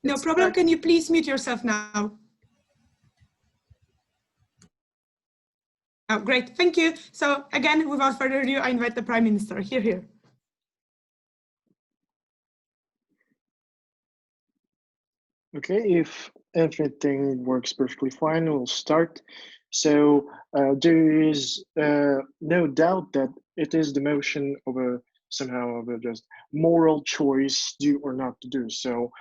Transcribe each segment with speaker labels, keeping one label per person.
Speaker 1: No problem. Can you please mute yourself now? Oh, great. Thank you. So again, without further ado, I invite the Prime Minister. Here.
Speaker 2: Okay, if everything works perfectly fine, we'll start. So there is no doubt that it is the motion of somehow of a just moral choice, do or not to do. So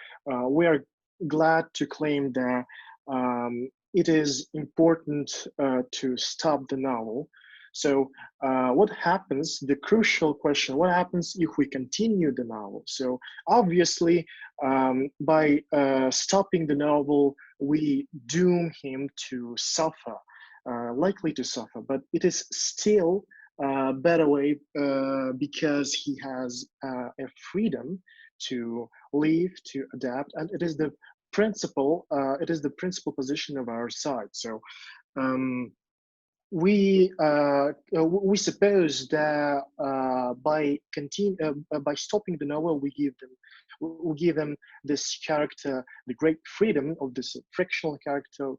Speaker 2: we are glad to claim that it is important to stop the novel. So what happens, the crucial question, what happens if we continue the novel? So obviously, by stopping the novel, we doom him to suffer, likely to suffer, but it is still a better way because he has a freedom to live, to adapt, and it is the principle position of our side. So we suppose that by stopping the novel, we give them this character the great freedom of this fictional character.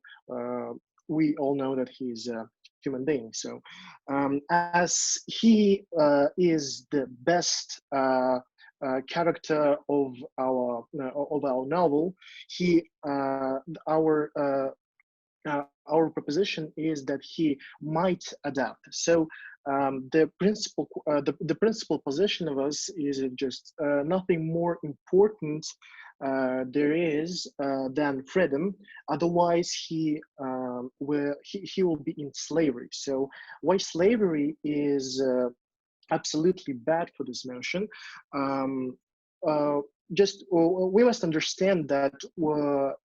Speaker 2: We all know that he's a human being. So as he is the best character of our novel, our proposition is that he might adapt. So the principal position of us is just nothing more important there is than freedom. Otherwise, he will be in slavery. So why slavery is absolutely bad for this notion? We must understand that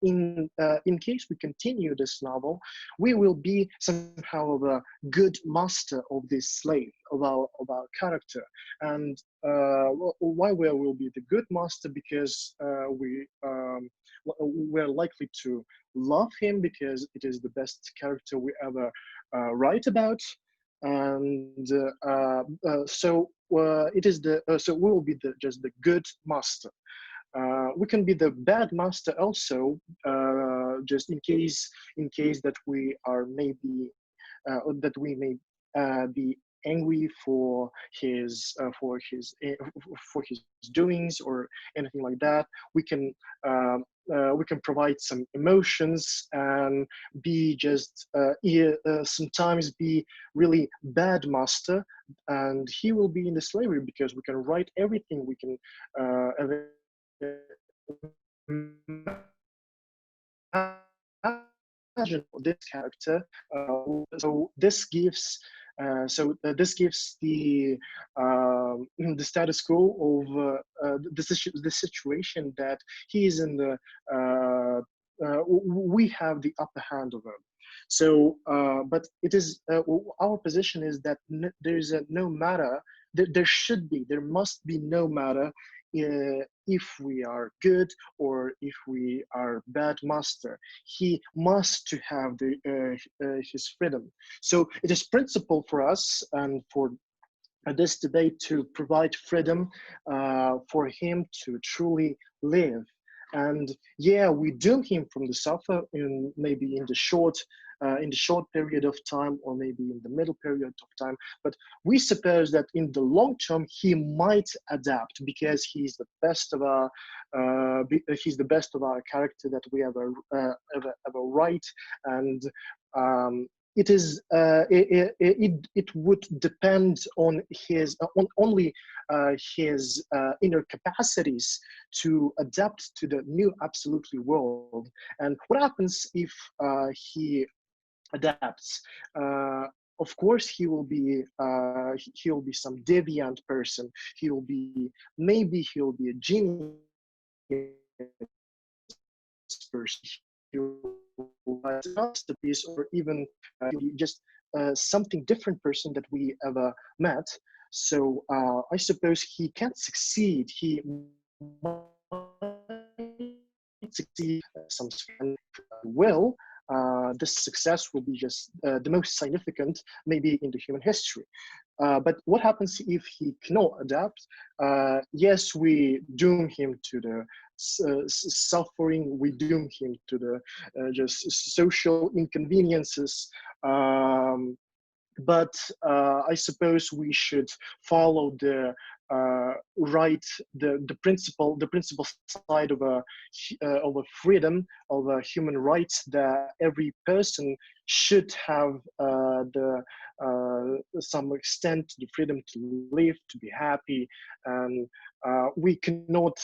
Speaker 2: in case we continue this novel, we will be somehow of a good master of this slave of our character. And why we will be the good master? Because we're likely to love him because it is the best character we ever write about. And so it is so we will be just the good master. We can be the bad master also, just in case that we are maybe that we may be angry for his doings or anything like that. We can provide some emotions and be just sometimes be really bad master, and he will be in the slavery because we can write everything we can imagine this character. So this gives the status quo of the situation that he is in the we have the upper hand over him. So but it is our position is that there is no matter, there must be no matter if we are good or if we are bad master. He must to have his freedom. So it is principle for us and for this debate to provide freedom for him to truly live. And yeah, we doom him from the suffer in maybe in the short period of time, or maybe in the middle period of time. But we suppose that in the long term he might adapt because he's the best of our character that we ever write. And it is it would depend on his only his inner capacities to adapt to the new absolutely world. And what happens if he adapts? Of course, he will be some deviant person. Maybe he'll be a genius person. He'll write a masterpiece, or even just something different person that we ever met. So I suppose he can't succeed. He might succeed some will. This success will be just the most significant maybe in the human history. But what happens if he cannot adapt? Yes, we doom him to the suffering. We doom him to the just social inconveniences. But I suppose we should follow the principle side of a freedom of a human rights, that every person should have the some extent the freedom to live, to be happy, and we cannot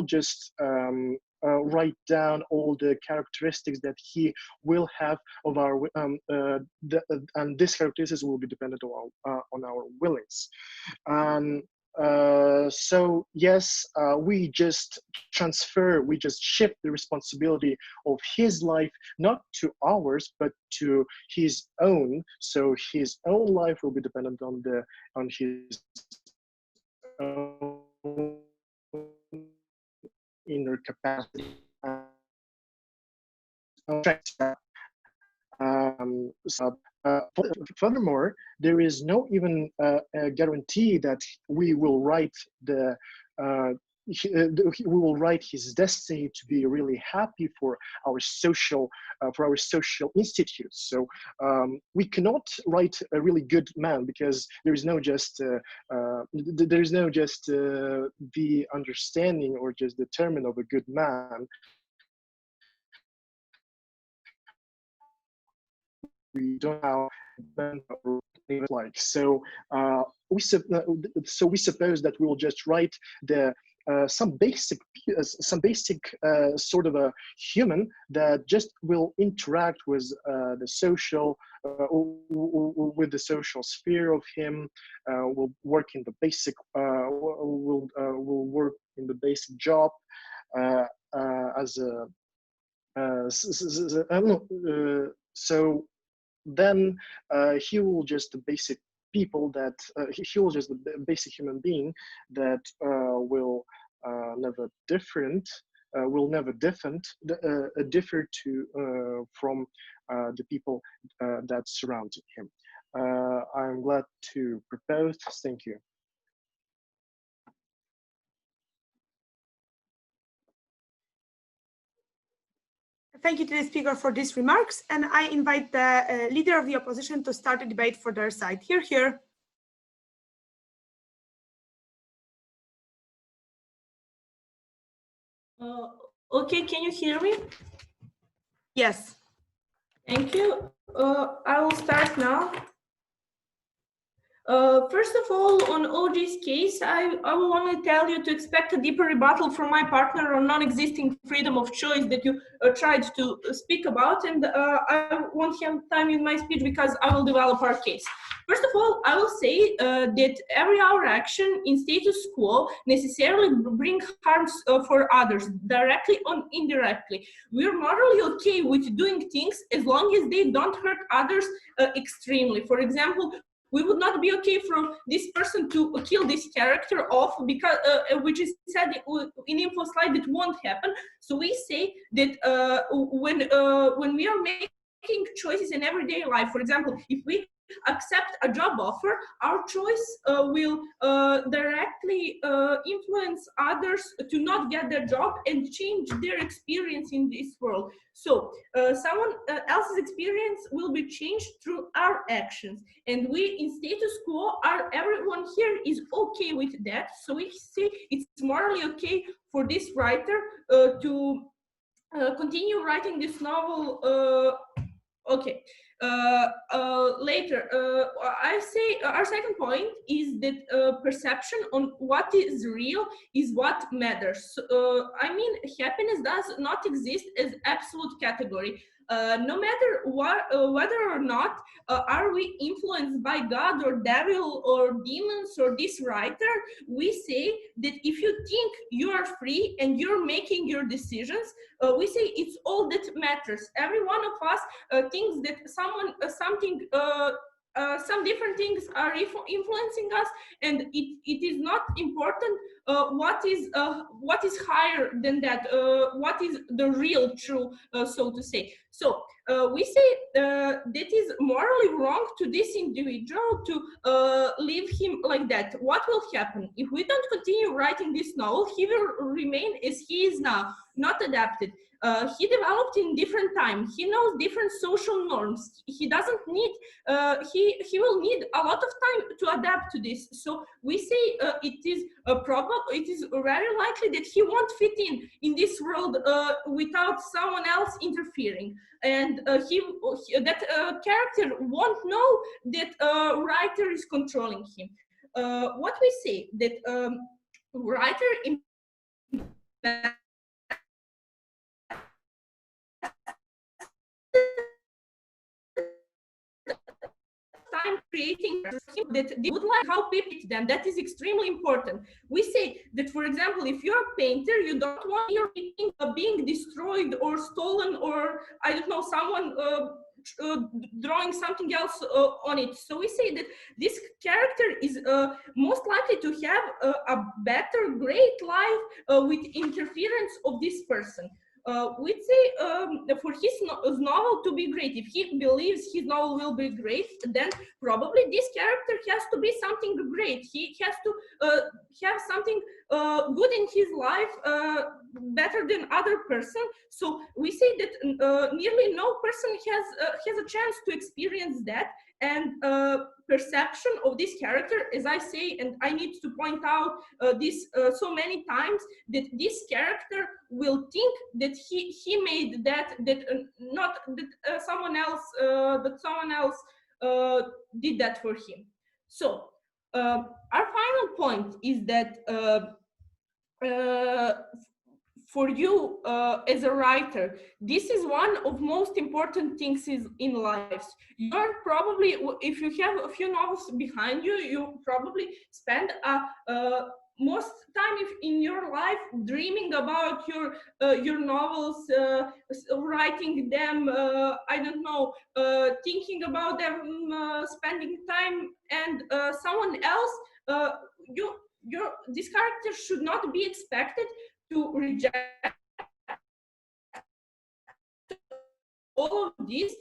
Speaker 2: just write down all the characteristics that he will have of our and these characteristics will be dependent on our willings. And so yes, we just shift the responsibility of his life not to ours but to his own. So his own life will be dependent on his own inner capacity. So, furthermore, there is no even a guarantee that we will write we will write his destiny to be really happy for our social institutes. So we cannot write a really good man, because there is no just the understanding or just the term of a good man. We don't have like so. We suppose that we will just write the some basic sort of a human that just will interact with the social with the social sphere of him, will work in the basic will work in the basic job as a I don't know. So then he will just the basic people that he will just the basic human being that will never differ to from the people that surround him. I'm glad to propose. Thank you.
Speaker 1: Thank you to the speaker for these remarks, and I invite the leader of the opposition to start a debate for their side. Here.
Speaker 3: Okay, can you hear me?
Speaker 1: Yes.
Speaker 3: Thank you. I will start now. First of all, on OG's case, I want to tell you to expect a deeper rebuttal from my partner on non-existing freedom of choice that you tried to speak about, and I won't have time in my speech because I will develop our case. First of all, I will say that every our action in status quo necessarily bring harms for others, directly or indirectly. We're morally okay with doing things as long as they don't hurt others extremely. For example, we would not be okay for this person to kill this character off because which is said in Infoslide that won't happen. So we say that when we are making choices in everyday life, for example, if we accept a job offer, our choice will directly influence others to not get their job and change their experience in this world. So someone else's experience will be changed through our actions, and we in status quo everyone here is okay with that. So we say it's morally okay for this writer to continue writing this novel. Okay. Later, I say our second point is that perception on what is real is what matters. I mean, happiness does not exist as absolute category. No matter what, whether or not are we influenced by God or devil or demons or this writer, we say that if you think you are free and you're making your decisions, we say it's all that matters. Every one of us thinks that some different things are influencing us, and it is not important what is higher than that, what is the real true, so to say. So we say that is morally wrong to this individual to leave him like that. What will happen if we don't continue writing this novel? He will remain as he is now, not adapted. He developed in different time. He knows different social norms. He doesn't need, he will need a lot of time to adapt to this. So we say it is it is very likely that he won't fit in this world without someone else interfering. And that character won't know that writer is controlling him. What we say that writer in time creating that they would like how people treat them. That is extremely important. We say that, for example, if you're a painter, you don't want your painting being destroyed or stolen, or I don't know, someone drawing something else on it. So we say that this character is most likely to have a better, great life with interference of this person. We'd say for his novel to be great, if he believes his novel will be great, then probably this character has to be something great. He has to have something good in his life, better than other person. So we say that nearly no person has a chance to experience that. And perception of this character, as I say, and I need to point out this so many times, that this character will think that he made that not that someone else did that for him. So our final point is that for you as a writer, this is one of most important things in life. You're probably, if you have a few novels behind you, you probably spend most time in your life dreaming about your novels, writing them, I don't know, thinking about them, spending time, and someone else, this character should not be expected to reject all of this,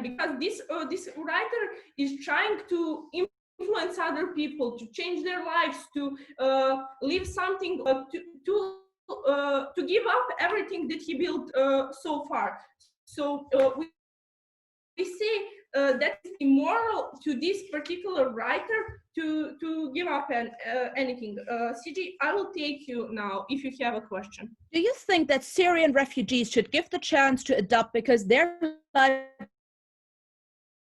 Speaker 3: because this writer is trying to influence other people, to change their lives, to leave something, to give up everything that he built so far. So we say that it's immoral to this particular writer to give up anything. CG, I will take you now if you have a question.
Speaker 4: Do you think that Syrian refugees should give the chance to adapt because their life is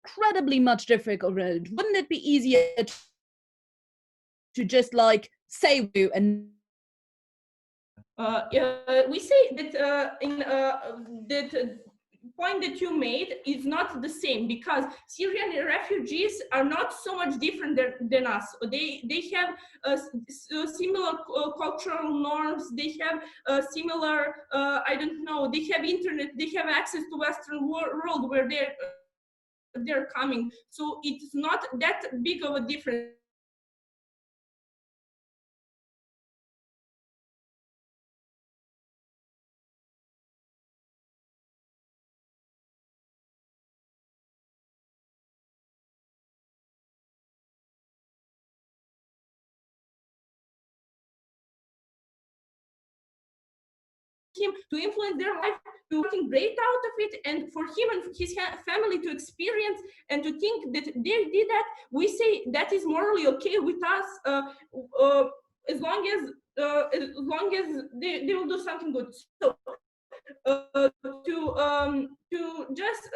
Speaker 4: incredibly much difficult? Wouldn't it be easier to just like say you and
Speaker 3: we say that that point that you made is not the same, because Syrian refugees are not so much different than us. They have similar cultural norms. They have similar, I don't know, they have internet, they have access to Western world where they're coming. So it's not that big of a difference. Him to influence their life, to something great out of it, and for him and his family to experience and to think that they did that. We say that is morally okay with us, as long as they will do something good. So to just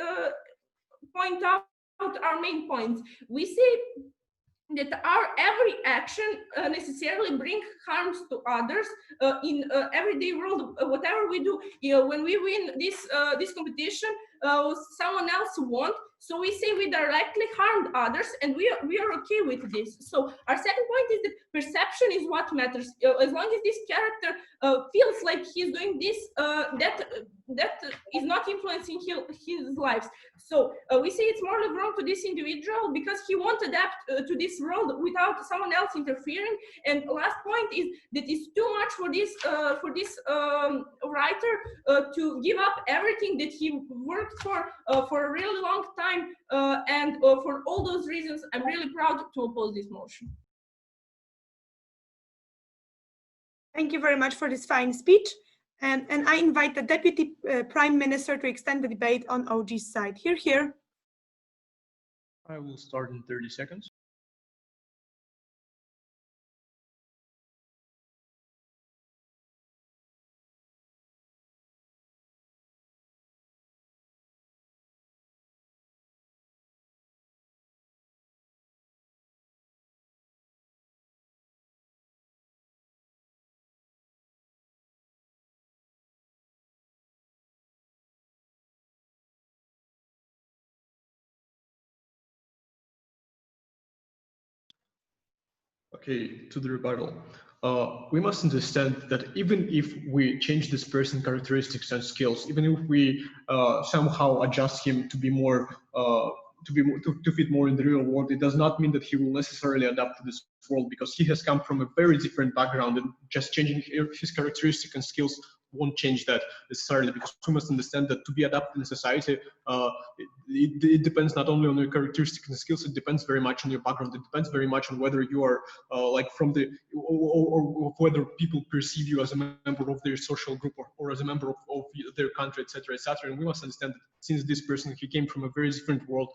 Speaker 3: point out our main points, we say that our every action necessarily bring harms to others in everyday world. Whatever we do, when we win this competition, someone else won. So we say we directly harmed others, and we are okay with this. So our second point is that perception is what matters. As long as this character feels like he's doing this, that that is not influencing his lives. So we see it's morally wrong to this individual because he won't adapt to this world without someone else interfering. And last point is that it's too much for this writer to give up everything that he worked for a really long time. And for all those reasons, I'm really proud to oppose this motion.
Speaker 1: Thank you very much for this fine speech. And I invite the Deputy Prime Minister to extend the debate on OG's side. Here.
Speaker 5: I will start in 30 seconds. Okay, to the rebuttal. We must understand that even if we change this person's characteristics and skills, even if we somehow adjust him to be more to fit more in the real world, it does not mean that he will necessarily adapt to this world, because he has come from a very different background, and just changing his characteristics and skills won't change that necessarily, because we must understand that to be adapted in society, it depends not only on your characteristics and skills, it depends very much on your background. It depends very much on whether you are like from the, or whether people perceive you as a member of their social group, or as a member of their country, etc., etc. And we must understand that since this person, he came from a very different world,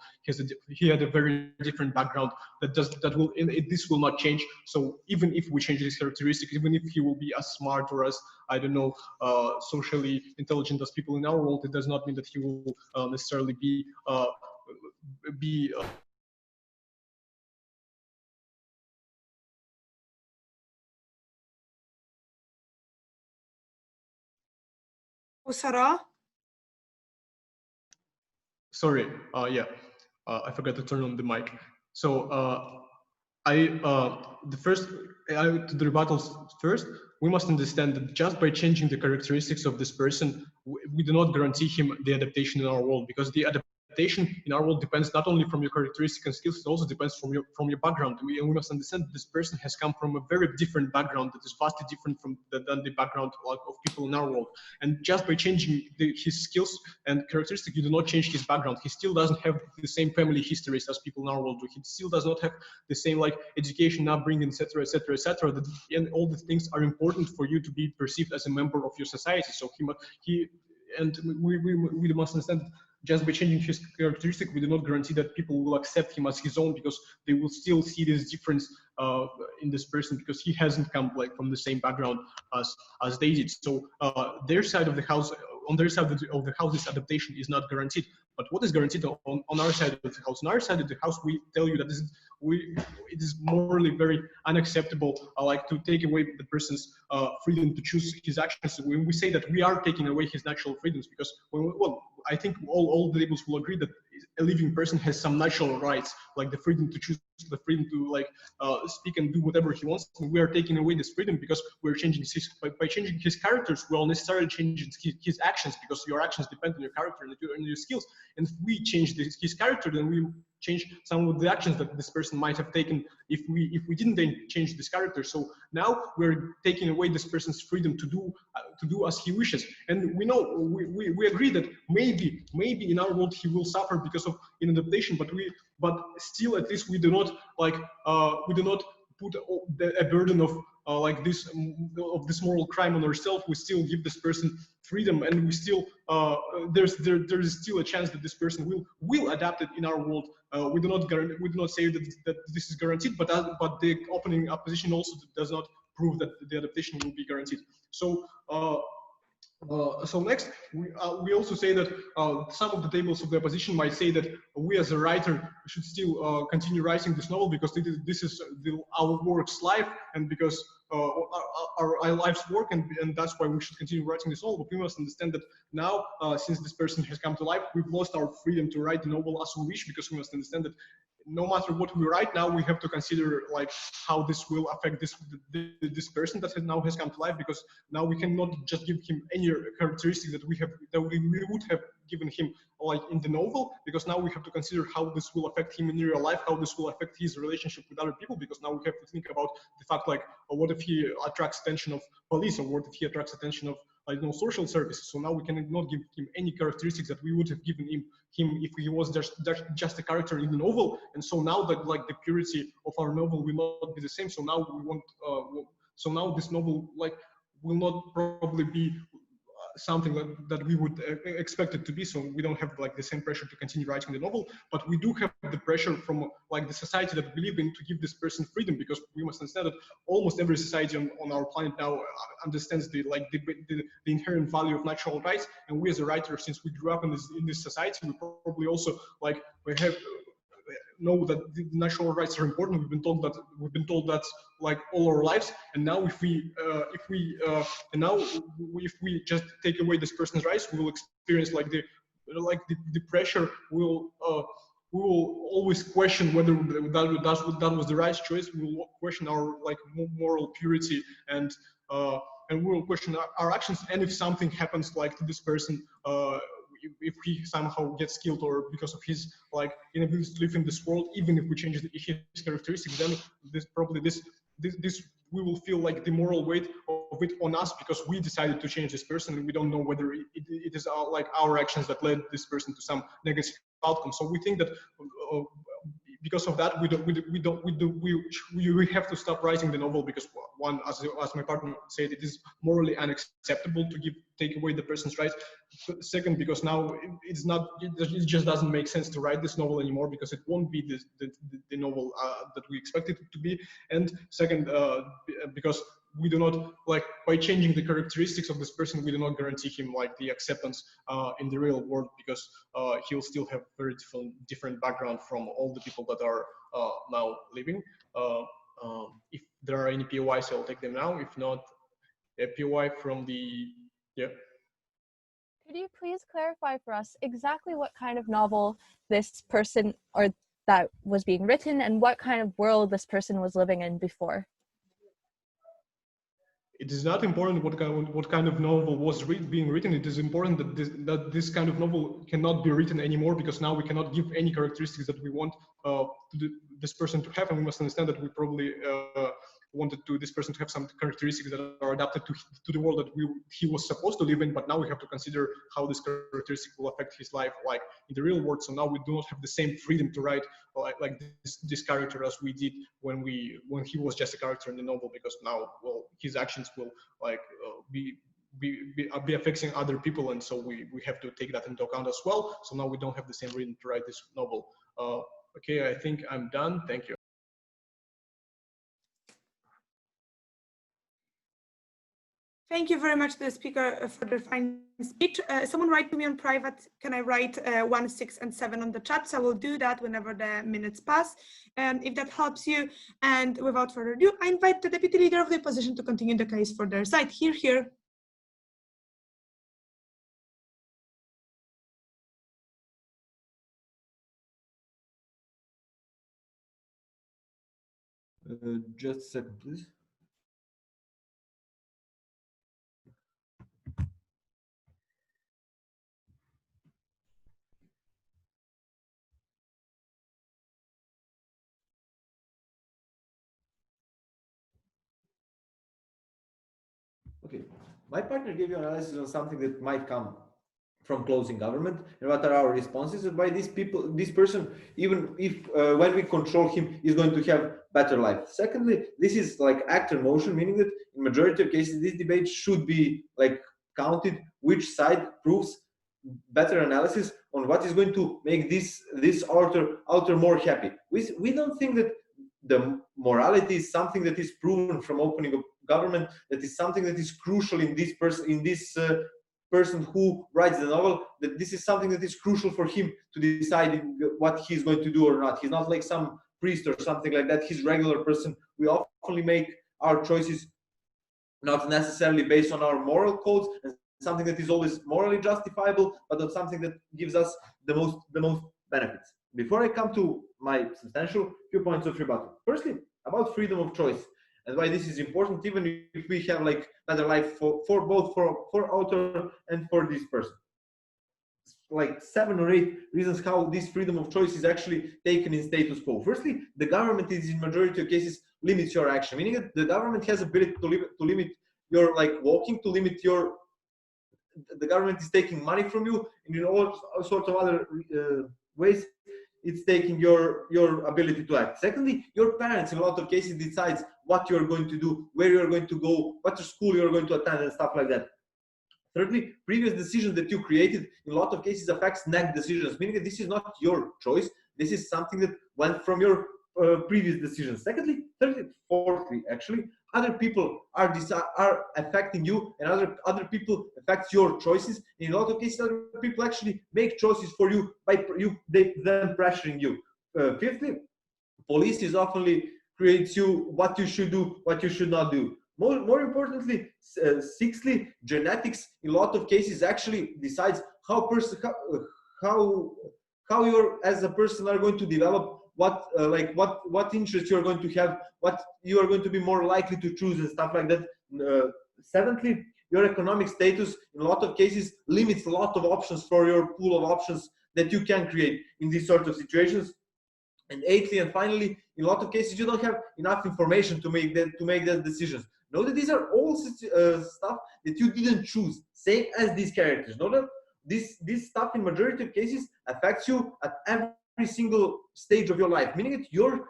Speaker 5: he had a very different background, this will not change. So even if we change his characteristics, even if he will be as smart or as, I don't know, socially intelligent as people in our world, it does not mean that he will necessarily be
Speaker 1: Usara?
Speaker 5: Sorry, yeah, I forgot to turn on the mic. So to the rebuttals first, we must understand that just by changing the characteristics of this person, we do not guarantee him the adaptation in our world, because the adaptation in our world depends not only from your characteristics and skills, it also depends from your background. We must understand that this person has come from a very different background that is vastly different than the background of people in our world. And just by changing his skills and characteristics, you do not change his background. He still doesn't have the same family histories as people in our world do. He still does not have the same like education, upbringing, etc., etc., etc. And all these things are important for you to be perceived as a member of your society. So we must understand, just by changing his characteristic, we do not guarantee that people will accept him as his own, because they will still see this difference in this person, because he hasn't come like from the same background as they did. So their side of the house, on their side of the house, this adaptation is not guaranteed. But what is guaranteed on our side of the house? On our side of the house, we tell you that it is morally very unacceptable, like to take away the person's freedom to choose his actions. When we say that we are taking away his natural freedoms, because I think all the labels will agree that a living person has some natural rights, like the freedom to choose, the freedom to like speak and do whatever he wants. And we are taking away this freedom because we're changing by changing his characters, we'll necessarily change his actions, because your actions depend on your character and your skills. And if we change his character, then we change some of the actions that this person might have taken if we didn't then change this character. So now we're taking away this person's freedom to do as he wishes. And we know, we agree that maybe in our world he will suffer because of inadaptation, but still at least we do not put a burden of this moral crime on ourselves. We still give this person freedom, and we still there is still a chance that this person will adapt it in our world. We do not say that this is guaranteed, but the opening opposition also does not prove that the adaptation will be guaranteed. So so next, we also say that some of the tables of the opposition might say that we as a writer should still continue writing this novel, because this is our work's life, and because our life's work, and that's why we should continue writing this novel. But we must understand that now, since this person has come to life, we've lost our freedom to write the novel as we wish, because we must understand that no matter what we write now, we have to consider like how this will affect this person that now has come to life, because now we cannot just give him any characteristics that we would have given him like in the novel, because now we have to consider how this will affect him in real life, how this will affect his relationship with other people, because now we have to think about the fact like, what if he attracts attention of police, or what if he attracts attention of social services. So now we cannot give him any characteristics that we would have given him if he was just a character in the novel. And so now that like the purity of our novel will not be the same. So now we want, so now this novel like will not probably be something that we would expect it to be. So we don't have like the same pressure to continue writing the novel, but we do have the pressure from like the society that we live in to give this person freedom, because we must understand that almost every society on our planet now understands the inherent value of natural rights. And we as a writer, since we grew up in this society, we probably also like we have know that the natural rights are important. We've been told that like all our lives. And now if we just take away this person's rights, we will experience like the pressure. We will always question whether that was the right choice. We will question our like moral purity, and we will question our actions. And if something happens like to this person, if he somehow gets killed, or because of his like inability to live in this world, even if we change his characteristics, then this we will feel like the moral weight of it on us, because we decided to change this person, and we don't know whether it is like our actions that led this person to some negative outcome. So we think that because of that, we have to stop writing the novel, because one, as my partner said, it is morally unacceptable to take away the person's rights. Second, because now it just doesn't make sense to write this novel anymore, because it won't be the novel that we expected it to be. And second, because we do not, like, by changing the characteristics of this person, we do not guarantee him like the acceptance in the real world, because he'll still have very different background from all the people that are now living. If there are any POIs, I'll take them now. If not, a POI from the, yeah.
Speaker 6: Could you please clarify for us exactly what kind of novel this person or that was being written, and what kind of world this person was living in before?
Speaker 5: It is not important what kind of novel was being written. It is important that this kind of novel cannot be written anymore, because now we cannot give any characteristics that we want this person to have, and we must understand that we probably wanted this person to have some characteristics that are adapted to the world that he was supposed to live in. But now we have to consider how this characteristic will affect his life, like in the real world. So now we do not have the same freedom to write like this character as we did when he was just a character in the novel, because now, well, his actions will like be affecting other people, and so we have to take that into account as well. So now we don't have the same reason to write this novel. Okay, I think I'm done. Thank you.
Speaker 1: Thank you very much to the speaker for the fine speech. Someone write to me on private, can I write 1, 6, and 7 on the chat? So I will do that whenever the minutes pass, if that helps you. And without further ado, I invite the deputy leader of the opposition to continue the case for their side. Here.
Speaker 7: Just a second, please. Okay, my partner gave you analysis on something that might come from closing government, and what are our responses by these people. This person, even if when we control him, is going to have better life. Secondly, this is like actor motion, meaning that in majority of cases this debate should be like counted, which side proves better analysis on what is going to make this author more happy. We don't think that the morality is something that is proven from opening of government, that is something that is crucial in this person who writes the novel, that this is something that is crucial for him to decide what he's going to do or not. He's not like some priest or something like that. He's a regular person. We often make our choices not necessarily based on our moral codes and something that is always morally justifiable, but on something that gives us the most benefits. before I come to my substantial few points of rebuttal. Firstly, about freedom of choice and why this is important, even if we have like better life for both for author and for this person. Like 7 or 8 reasons how this freedom of choice is actually taken in status quo. Firstly, the government is in majority of cases limits your action, meaning that the government has ability to limit your like walking, to limit your, the government is taking money from you, and in all sorts of other ways it's taking your ability to act. Secondly, your parents in a lot of cases decides what you're going to do, where you're going to go, what school you're going to attend and stuff like that. Thirdly, previous decisions that you created in a lot of cases affects next decisions, meaning that this is not your choice. This is something that went from your previous decisions. Secondly, thirdly, fourthly, actually, other people are affecting you, and other people affect your choices. In a lot of cases, other people actually make choices for you by them pressuring you. Fifthly, police is often creates you what you should do, what you should not do. More importantly, sixthly, genetics in a lot of cases actually decides how you as a person are going to develop, what interests you're going to have, what you are going to be more likely to choose and stuff like that. Seventhly, your economic status in a lot of cases limits a lot of options for your pool of options that you can create in these sort of situations. And eighthly and finally, in a lot of cases you don't have enough information to make that decisions. Know that these are all stuff that you didn't choose, same as these characters. Know that this stuff in majority of cases affects you at every single stage of your life, meaning that your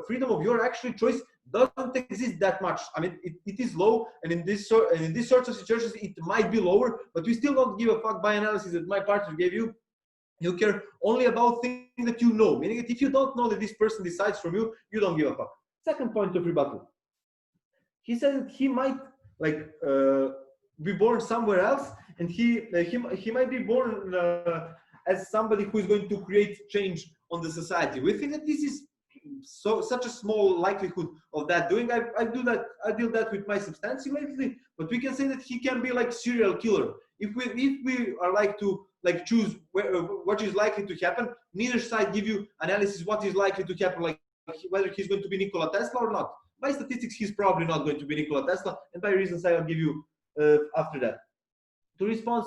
Speaker 7: freedom of your actual choice doesn't exist that much. I mean, it is low, and in these sorts of situations it might be lower, but we still don't give a fuck by analysis that my partner gave you. You care only about things that you know, meaning that if you don't know that this person decides from you, you don't give a fuck. Second point of rebuttal. He said that he might be born somewhere else, and he might be born as somebody who is going to create change on the society. We think that this is such a small likelihood of that doing. I deal that with my substantive lately, but we can say that he can be like serial killer. If we are like to choose what is likely to happen, neither side give you analysis what is likely to happen, like whether he's going to be Nikola Tesla or not. By statistics, he's probably not going to be Nikola Tesla, and by reasons I'll give you after that. To respond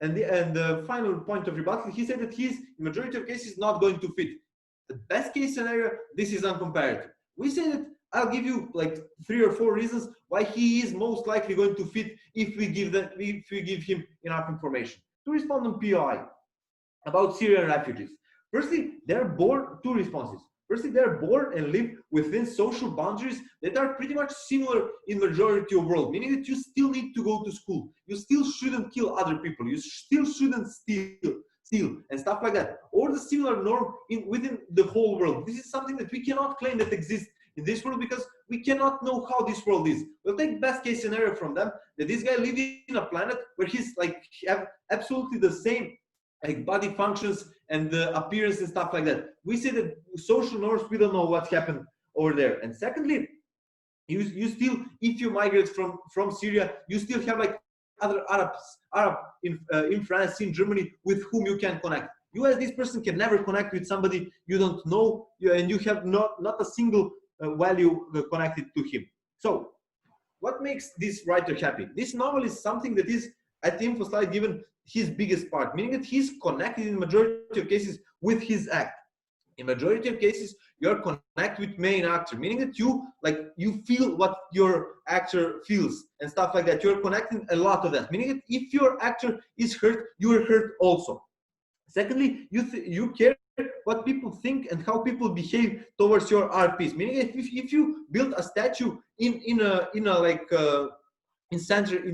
Speaker 7: and the final point of rebuttal, he said that he's in majority of cases not going to fit. The best case scenario, this is uncomparative. We say that I'll give you like 3 or 4 reasons why he is most likely going to fit if we give him enough information. To respond on POI about Syrian refugees. Firstly, they're born, 2 responses. Firstly, they're born and live within social boundaries that are pretty much similar in majority of world, meaning that you still need to go to school. You still shouldn't kill other people. You still shouldn't steal and stuff like that. Or the similar norm within the whole world. This is something that we cannot claim that exists in this world because we cannot know how this world is. We'll take best case scenario from them, that this guy lives in a planet where he's like have absolutely the same like body functions and the appearance and stuff like that. We say that social norms, we don't know what happened over there. And secondly, you still, if you migrate from Syria, you still have like other Arab in France, in Germany, with whom you can connect. You as this person can never connect with somebody you don't know, and you have not a single value connected to him. So what makes this writer happy? This novel is something that is at the Infoslide given his biggest part, meaning that he's connected in majority of cases with his act. In majority of cases, you're connected with main actor, meaning that you feel what your actor feels and stuff like that. You're connecting a lot of that, meaning that if your actor is hurt, you are hurt also. Secondly, you care what people think and how people behave towards your art piece, meaning if you build a statue in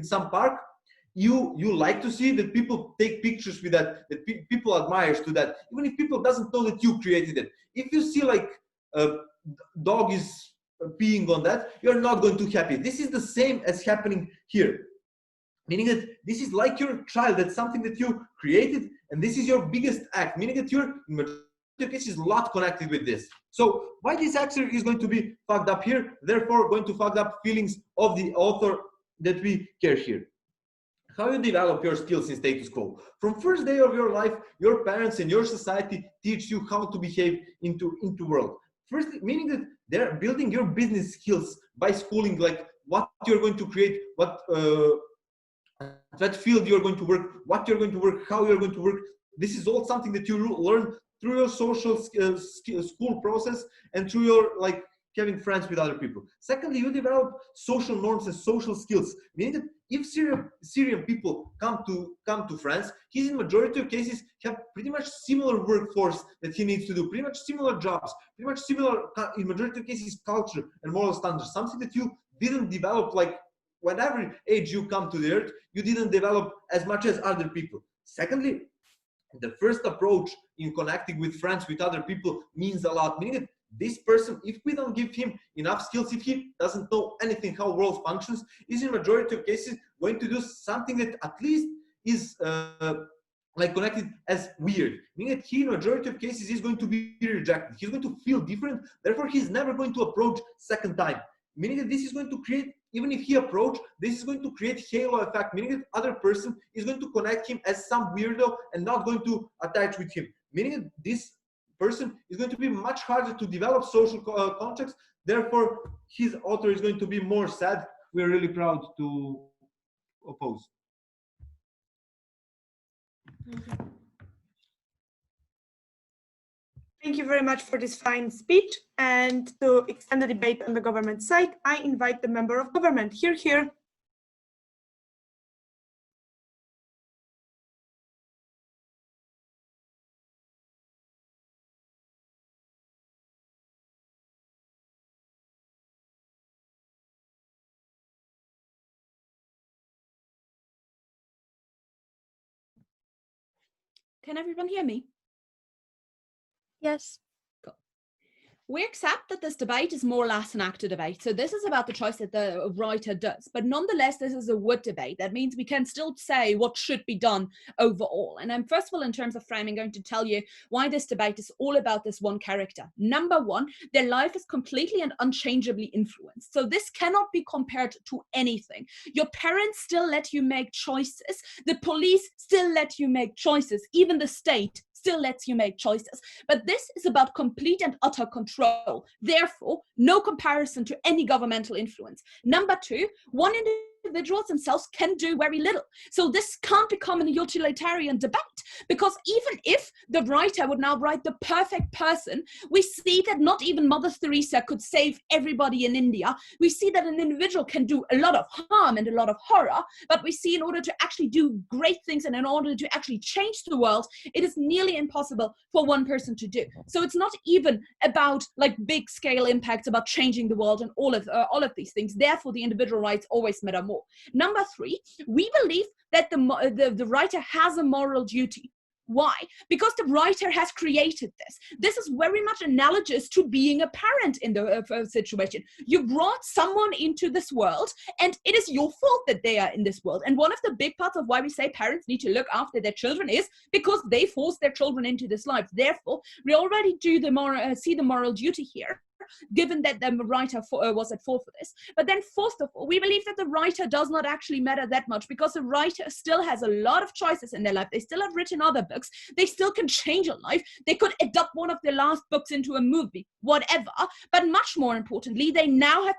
Speaker 7: some park, you like to see that people take pictures with that people admire to that, even if people doesn't know that you created it. If you see like a dog is peeing on that, you're not going to be happy. This is the same as happening here, meaning that this is like your child. That's something that you created, and this is your biggest act, meaning that you're in majority of cases a lot connected with this. So why this actor is going to be fucked up here, therefore going to fuck up feelings of the author that we care here. how you develop your skills in status quo. From first day of your life, your parents and your society teach you how to behave into world. First, meaning that they're building your business skills by schooling, like what you're going to create, what field you're going to work, what you're going to work, how you're going to work. This is all something that you learn through your social school process and through your having friends with other people. Secondly, you develop social norms and social skills, meaning that if Syrian people come to France, he's in majority of cases have pretty much similar workforce that he needs to do, pretty much similar jobs, pretty much similar, in majority of cases, culture and moral standards, something that you didn't develop, like whatever age you come to the earth, you didn't develop as much as other people. Secondly, the first approach in connecting with friends, with other people, means a lot, meaning that this person, if we don't give him enough skills, if he doesn't know anything how world functions, is in majority of cases going to do something that at least is connected as weird, meaning that he in majority of cases is going to be rejected. He's going to feel different, therefore he's never going to approach second time, meaning that this is going to create, even if he approach, this is going to create halo effect, meaning that other person is going to connect him as some weirdo and not going to attach with him, meaning that this person is going to be much harder to develop social contacts, therefore his author is going to be more sad. We're really proud to oppose.
Speaker 1: Thank you very much for this fine speech. And to extend the debate on the government side, I invite the member of government. Here.
Speaker 4: Can everyone hear me?
Speaker 6: Yes.
Speaker 4: We accept that this debate is more or less an actor debate. So this is about the choice that the writer does. But nonetheless, this is a would debate. That means we can still say what should be done overall. And I'm first of all, in terms of framing, going to tell you why this debate is all about this one character. Number one, their life is completely and unchangeably influenced. So this cannot be compared to anything. Your parents still let you make choices. The police still let you make choices. Even the state still lets you make choices. But this is about complete and utter control. Therefore, no comparison to any governmental influence. Number two, individuals themselves can do very little. So this can't become a utilitarian debate, because even if the writer would now write the perfect person, we see that not even Mother Teresa could save everybody in India. We see that an individual can do a lot of harm and a lot of horror, but we see in order to actually do great things and in order to actually change the world, it is nearly impossible for one person to do. So it's not even about like big scale impacts, about changing the world and all of these things. Therefore, the individual rights always matter more. Number three, we believe that the writer has a moral duty. Why? Because the writer has created this. This is very much analogous to being a parent in the situation. You brought someone into this world, and it is your fault that they are in this world. And one of the big parts of why we say parents need to look after their children is because they force their children into this life. Therefore, we already do see the moral duty here, given that the writer was at fault for this. But then fourth of all, we believe that the writer does not actually matter that much, because the writer still has a lot of choices in their life. They still have written other books. They still can change a life. They could adopt one of their last books into a movie, whatever. But much more importantly, they now have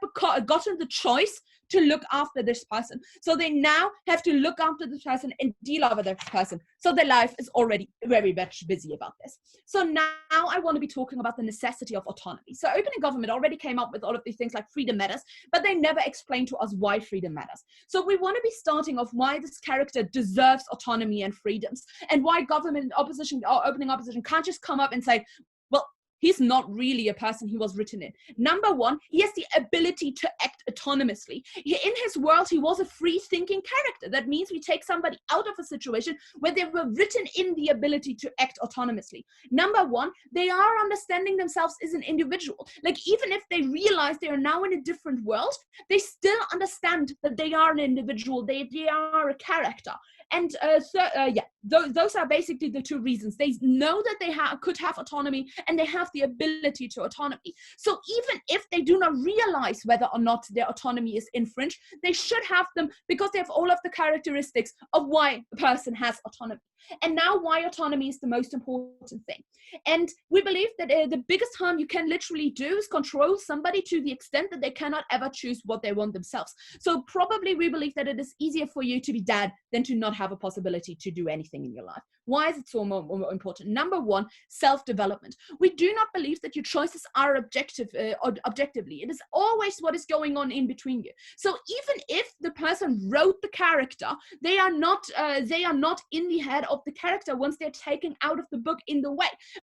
Speaker 4: gotten the choice to look after this person. So they now have to look after this person and deal with this person. So their life is already very much busy about this. So now I want to be talking about the necessity of autonomy. So Open Government already came up with all of these things like freedom matters, but they never explained to us why freedom matters. So we want to be starting off why this character deserves autonomy and freedoms, and why government opposition or opening opposition can't just come up and say, well, he's not really a person he was written in. Number one, he has the ability to act autonomously. In his world, he was a free-thinking character. That means we take somebody out of a situation where they were written in the ability to act autonomously. Number one, they are understanding themselves as an individual. Like, even if they realize they are now in a different world, they still understand that they are an individual. They are a character. And those are basically the two reasons. They know that they could have autonomy, and they have the ability to autonomy. So even if they do not realize whether or not their autonomy is infringed, they should have them because they have all of the characteristics of why a person has autonomy. And now why autonomy is the most important thing. And we believe that the biggest harm you can literally do is control somebody to the extent that they cannot ever choose what they want themselves. So probably we believe that it is easier for you to be dad than to not have a possibility to do anything in your life. Why is it so more important? Number one, self-development. We do not believe that your choices are objectively. It is always what is going on in between you. So even if the person wrote the character, they are not in the head of the character once they're taken out of the book in the way.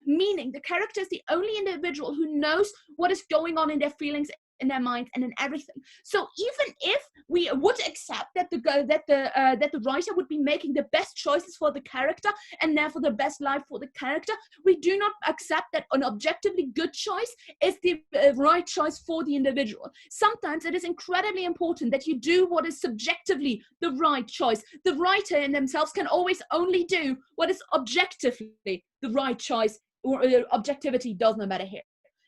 Speaker 4: Meaning the character is the only individual who knows what is going on in their feelings, in their minds, and in everything. So even if we would accept that the writer would be making the best choices for the character and therefore the best life for the character, we do not accept that an objectively good choice is the right choice for the individual. Sometimes it is incredibly important that you do what is subjectively the right choice. The writer in themselves can always only do what is objectively the right choice, or objectivity does not matter here.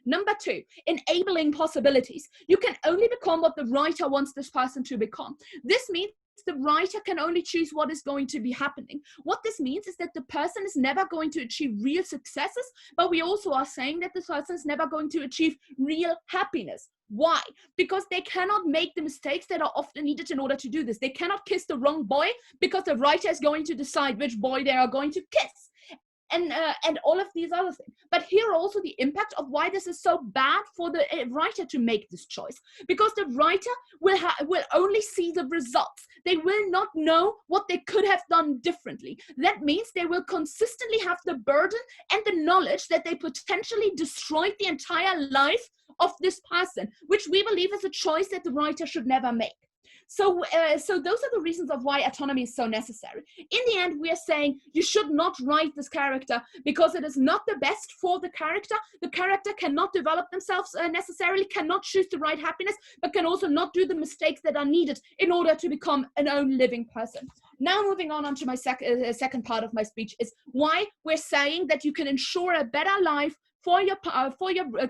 Speaker 4: Number two, enabling possibilities. You can only become what the writer wants this person to become. This means the writer can only choose what is going to be happening. What this means is that the person is never going to achieve real successes, but we also are saying that the person is never going to achieve real happiness. Why? Because they cannot make the mistakes that are often needed in order to do this. They cannot kiss the wrong boy because the writer is going to decide which boy they are going to kiss. And all of these other things. But here also the impact of why this is so bad for the writer to make this choice. Because the writer will only see the results. They will not know what they could have done differently. That means they will consistently have the burden and the knowledge that they potentially destroyed the entire life of this person, which we believe is a choice that the writer should never make. So those are the reasons of why autonomy is so necessary. In the end, we are saying you should not write this character because it is not the best for the character. The character cannot develop themselves necessarily, cannot choose the right happiness, but can also not do the mistakes that are needed in order to become an own living person. Now moving on to my second part of my speech is why we're saying that you can ensure a better life for your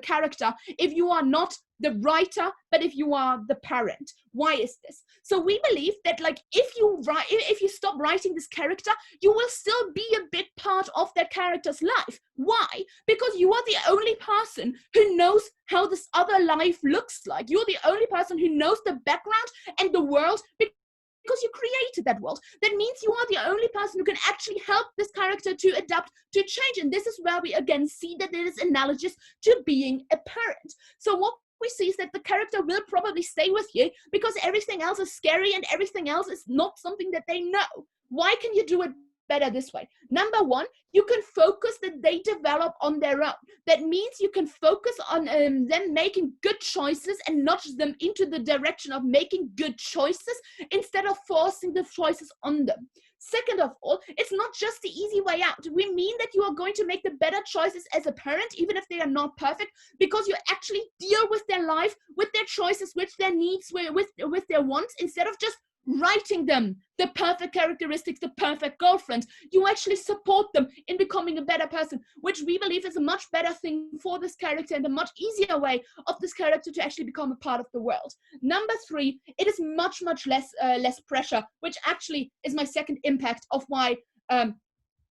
Speaker 4: character if you are not the writer, but if you are the parent. Why is this? So we believe that if you stop writing this character, you will still be a big part of that character's life. Why? Because you are the only person who knows how this other life looks like. You're the only person who knows the background and the world because you created that world. That means you are the only person who can actually help this character to adapt to change. And this is where we again see that it is analogous to being a parent. So what we see is that the character will probably stay with you because everything else is scary and everything else is not something that they know. Why can you do it better this way? Number one, you can focus that they develop on their own. That means you can focus on them making good choices and nudge them into the direction of making good choices instead of forcing the choices on them. Second of all, it's not just the easy way out. We mean that you are going to make the better choices as a parent, even if they are not perfect, because you actually deal with their life, with their choices, with their needs, with their wants, instead of just writing them the perfect characteristics, the perfect girlfriend. You actually support them in becoming a better person, which we believe is a much better thing for this character and a much easier way of this character to actually become a part of the world. Number three, it is much less pressure, which actually is my second impact of why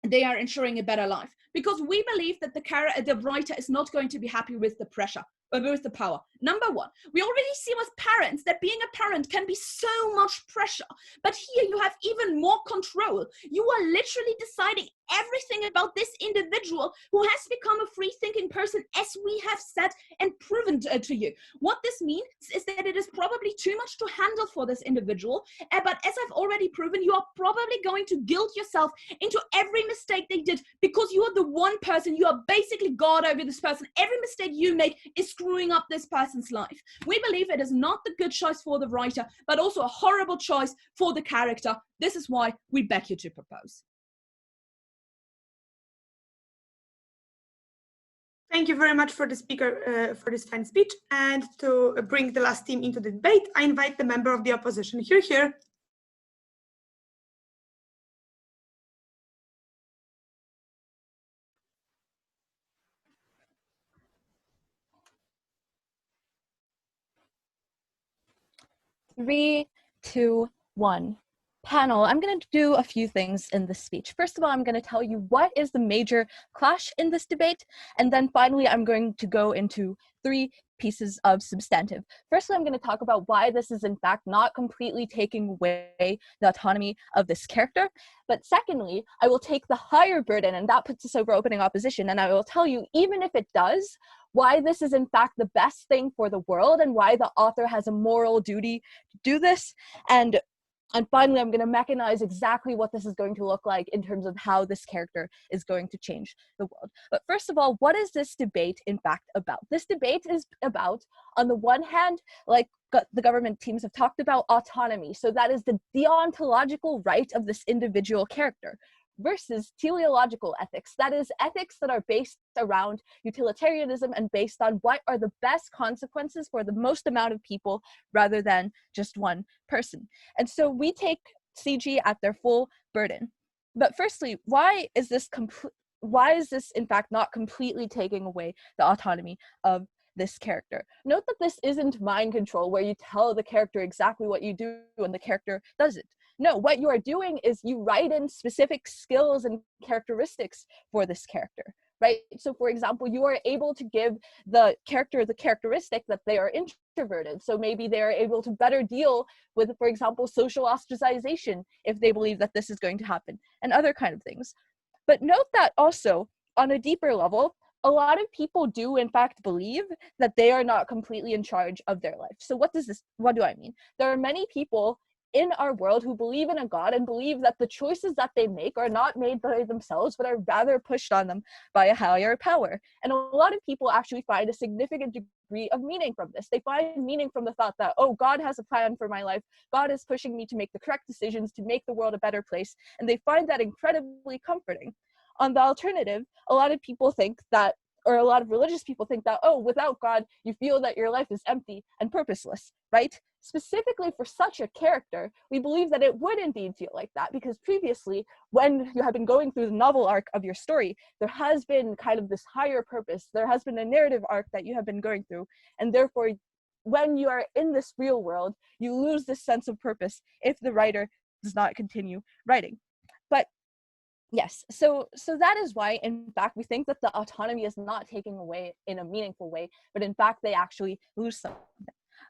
Speaker 4: they are ensuring a better life. Because we believe that the writer is not going to be happy with the pressure, with the power. Number one, we already see with parents that being a parent can be so much pressure, but here you have even more control. You are literally deciding everything about this individual who has become a free-thinking person, as we have said and proven to you. What this means is that it is probably too much to handle for this individual, but as I've already proven, you are probably going to guilt yourself into every mistake they did because you are the one person, you are basically God over this person. Every mistake you make is screwing up this person's life. We believe it is not the good choice for the writer, but also a horrible choice for the character. This is why we beg you to propose.
Speaker 1: Thank you very much for the speaker for this fine speech. And to bring the last team into the debate, I invite the member of the opposition. Here.
Speaker 6: 3, 2, 1. Panel, I'm going to do a few things in this speech. First of all, I'm going to tell you what is the major clash in this debate, and then finally I'm going to go into 3 pieces of substantive. Firstly, I'm going to talk about why this is in fact not completely taking away the autonomy of this character. But secondly, I will take the higher burden, and that puts us over opening opposition, and I will tell you, even if it does, why this is in fact the best thing for the world and why the author has a moral duty to do this. And finally, I'm going to mechanize exactly what this is going to look like in terms of how this character is going to change the world. But first of all, what is this debate in fact about? This debate is about, on the one hand, like the government teams have talked about, autonomy. So that is the deontological right of this individual character, versus teleological ethics. That is ethics that are based around utilitarianism and based on what are the best consequences for the most amount of people rather than just one person. And so we take CG at their full burden. But firstly, why is this in fact not completely taking away the autonomy of this character? Note that this isn't mind control where you tell the character exactly what you do and the character does it. No, what you are doing is you write in specific skills and characteristics for this character, right? So for example, you are able to give the character the characteristic that they are introverted. So maybe they are able to better deal with, for example, social ostracization if they believe that this is going to happen, and other kind of things. But note that also, on a deeper level, a lot of people do in fact believe that they are not completely in charge of their life. So what do I mean? There are many people in our world who believe in a God and believe that the choices that they make are not made by themselves, but are rather pushed on them by a higher power. And a lot of people actually find a significant degree of meaning from this. They find meaning from the thought that, oh, God has a plan for my life. God is pushing me to make the correct decisions to make the world a better place. And they find that incredibly comforting. On the alternative, a lot of people think that, or a lot of religious people think that, oh, without God, you feel that your life is empty and purposeless, right? Specifically for such a character, we believe that it would indeed feel like that, because previously, when you have been going through the novel arc of your story, there has been kind of this higher purpose. There has been a narrative arc that you have been going through, and therefore, when you are in this real world, you lose this sense of purpose if the writer does not continue writing. But yes, so that is why, in fact, we think that the autonomy is not taken away in a meaningful way, but in fact, they actually lose something.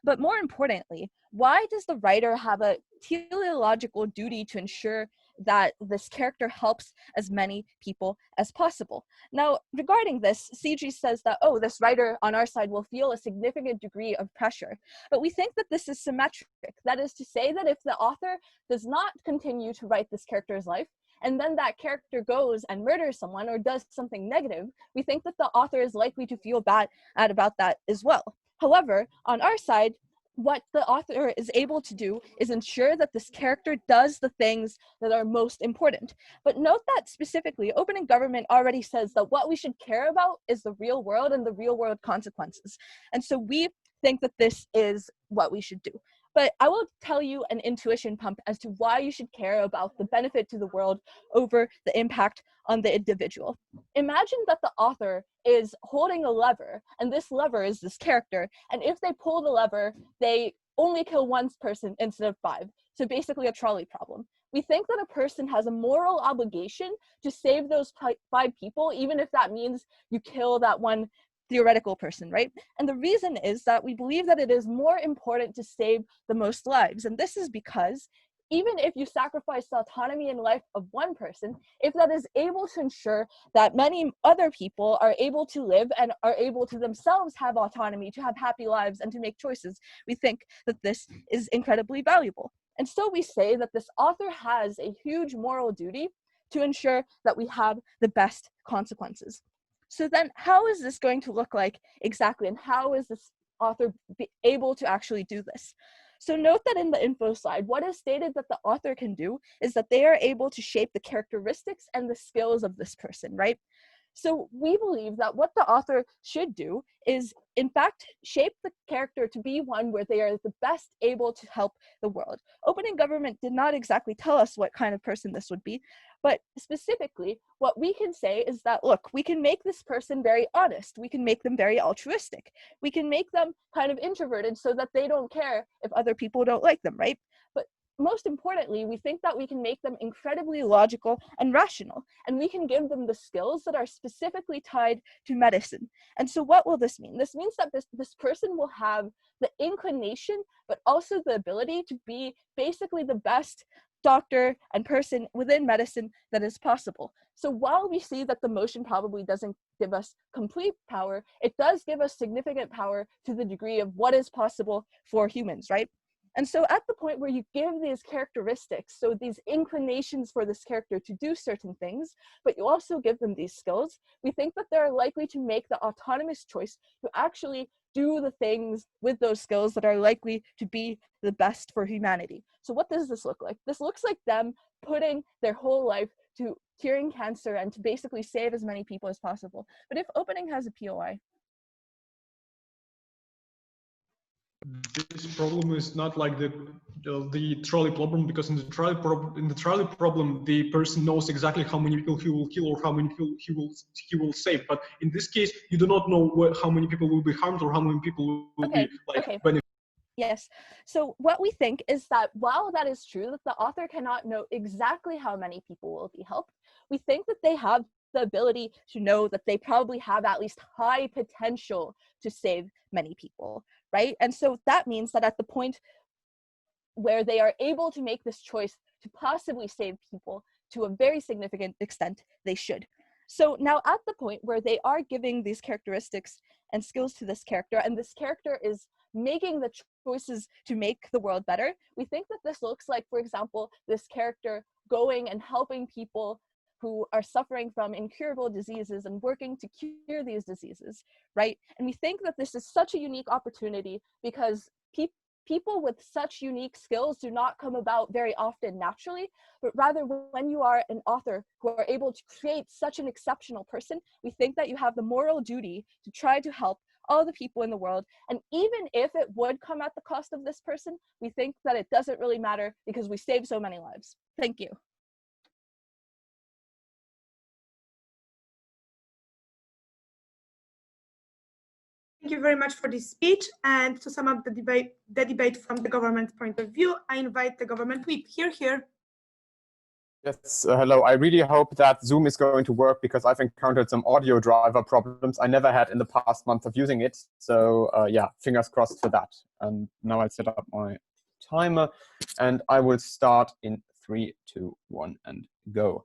Speaker 6: But more importantly, why does the writer have a teleological duty to ensure that this character helps as many people as possible? Now, regarding this, CG says that, oh, this writer on our side will feel a significant degree of pressure. But we think that this is symmetric. That is to say that if the author does not continue to write this character's life, and then that character goes and murders someone or does something negative, we think that the author is likely to feel bad about that as well. However, on our side, what the author is able to do is ensure that this character does the things that are most important. But note that specifically, Open in Government already says that what we should care about is the real world and the real world consequences. And so we think that this is what we should do. But I will tell you an intuition pump as to why you should care about the benefit to the world over the impact on the individual. Imagine that the author is holding a lever, and this lever is this character, and if they pull the lever, they only kill one person instead of 5. So basically a trolley problem. We think that a person has a moral obligation to save those 5 people, even if that means you kill that one theoretical person, right? And the reason is that we believe that it is more important to save the most lives. And this is because even if you sacrifice the autonomy and life of one person, if that is able to ensure that many other people are able to live and are able to themselves have autonomy, to have happy lives and to make choices, we think that this is incredibly valuable. And so we say that this author has a huge moral duty to ensure that we have the best consequences. So then how is this going to look like exactly? And how is this author able to actually do this? So note that in the info slide, what is stated that the author can do is that they are able to shape the characteristics and the skills of this person, right? So we believe that what the author should do is, in fact, shape the character to be one where they are the best able to help the world. Opening government did not exactly tell us what kind of person this would be, but specifically, what we can say is that, look, we can make this person very honest. We can make them very altruistic. We can make them kind of introverted so that they don't care if other people don't like them, right? But most importantly, we think that we can make them incredibly logical and rational, and we can give them the skills that are specifically tied to medicine. And so what will this mean? This means that this person will have the inclination, but also the ability to be basically the best doctor and person within medicine that is possible. So while we see that the motion probably doesn't give us complete power, it does give us significant power to the degree of what is possible for humans, right? And so at the point where you give these characteristics, so these inclinations for this character to do certain things, but you also give them these skills, we think that they're likely to make the autonomous choice to actually do the things with those skills that are likely to be the best for humanity. So what does this look like? This looks like them putting their whole life to curing cancer and to basically save as many people as possible. But if opening has a POI,
Speaker 5: this problem is not like the trolley problem, because in the trolley problem the person knows exactly how many people he will kill or how many people he will save. But in this case, you do not know how many people will be harmed or how many people will be benefited.
Speaker 6: Yes. So what we think is that while that is true, that the author cannot know exactly how many people will be helped, we think that they have the ability to know that they probably have at least high potential to save many people, right? And so that means that at the point where they are able to make this choice to possibly save people to a very significant extent, they should. So now at the point where they are giving these characteristics and skills to this character, and this character is making the choices to make the world better, we think that this looks like, for example, this character going and helping people who are suffering from incurable diseases and working to cure these diseases, right? And we think that this is such a unique opportunity because people with such unique skills do not come about very often naturally, but rather when you are an author who are able to create such an exceptional person, we think that you have the moral duty to try to help all the people in the world. And even if it would come at the cost of this person, we think that it doesn't really matter because we save so many lives. Thank you.
Speaker 1: Thank you very much for this speech. And to sum up the debate from the government point of view, I invite the government whip. Here.
Speaker 8: Yes, hello. I really hope that Zoom is going to work because I've encountered some audio driver problems I never had in the past month of using it. So yeah, fingers crossed for that. And now I'll set up my timer and I will start in 3, 2, 1 and go.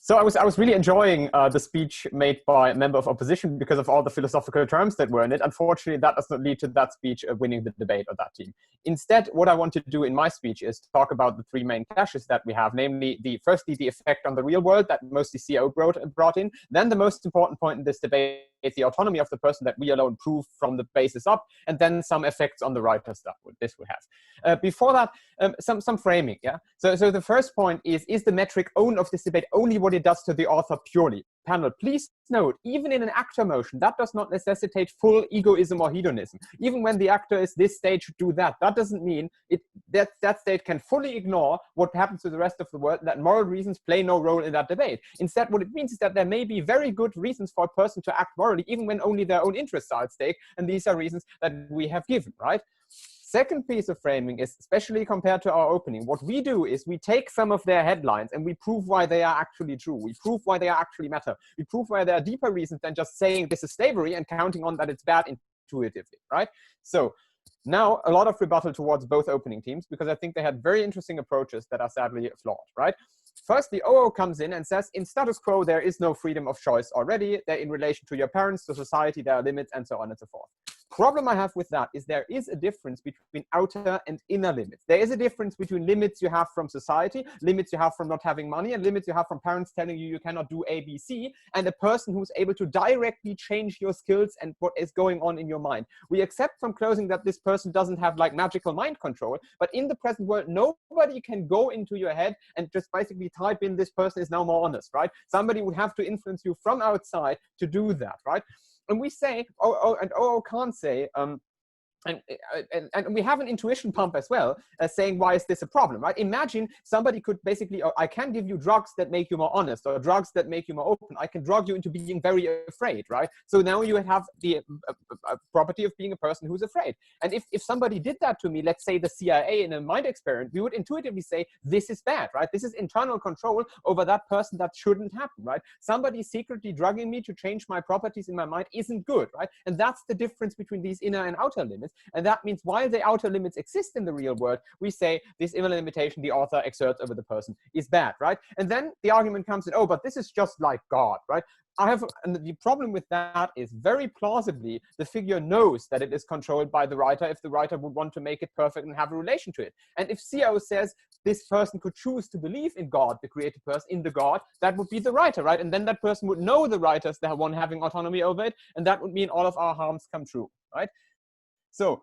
Speaker 8: So I was really enjoying the speech made by a member of opposition because of all the philosophical terms that were in it. Unfortunately, that does not lead to that speech winning the debate of that team. Instead, what I want to do in my speech is talk about the 3 main clashes that we have, namely, firstly, the effect on the real world that mostly CO brought in. Then the most important point in this debate is the autonomy of the person that we alone prove from the basis up, and then some effects on the writer stuff this would have. Before that, some framing, yeah? So the first point is the metric own of this debate only what it does to the author purely? Panel, please note, even in an actor motion, that does not necessitate full egoism or hedonism. Even when the actor is this state should do that, that doesn't mean that state can fully ignore what happens to the rest of the world, that moral reasons play no role in that debate. Instead, what it means is that there may be very good reasons for a person to act morally, even when only their own interests are at stake, and these are reasons that we have given, right? Second piece of framing is, especially compared to our opening, what we do is we take some of their headlines and we prove why they are actually true. We prove why they actually matter. We prove why there are deeper reasons than just saying this is slavery and counting on that it's bad intuitively, right? So now a lot of rebuttal towards both opening teams because I think they had very interesting approaches that are sadly flawed, right? Firstly, OO comes in and says, in status quo, there is no freedom of choice already. They're in relation to your parents, to society, there are limits, and so on and so forth. problem I have with that is there is a difference between outer and inner limits. There is a difference between limits you have from society, limits you have from not having money, and limits you have from parents telling you you cannot do A, B, C, and a person who's able to directly change your skills and what is going on in your mind. We accept from closing that this person doesn't have like magical mind control, but in the present world, nobody can go into your head and just basically type in this person is now more honest, right? Somebody would have to influence you from outside to do that, right? And we say, can't say, and we have an intuition pump as well, saying, why is this a problem, right? Imagine somebody could basically, I can give you drugs that make you more honest, or drugs that make you more open. I can drug you into being very afraid, right? So now you have the property of being a person who's afraid. And if somebody did that to me, let's say the CIA in a mind experiment, we would intuitively say, this is bad, right? This is internal control over that person that shouldn't happen, right? Somebody secretly drugging me to change my properties in my mind isn't good, right? And that's the difference between these inner and outer limits. And that means while the outer limits exist in the real world, we say this inner limitation the author exerts over the person is bad, right? And then the argument comes in, oh, but this is just like God, right? And the problem with that is very plausibly the figure knows that it is controlled by the writer if the writer would want to make it perfect and have a relation to it. And if CO says this person could choose to believe in God, the created person, in the God, that would be the writer, right? And then that person would know the writers, the one having autonomy over it, and that would mean all of our harms come true, right? So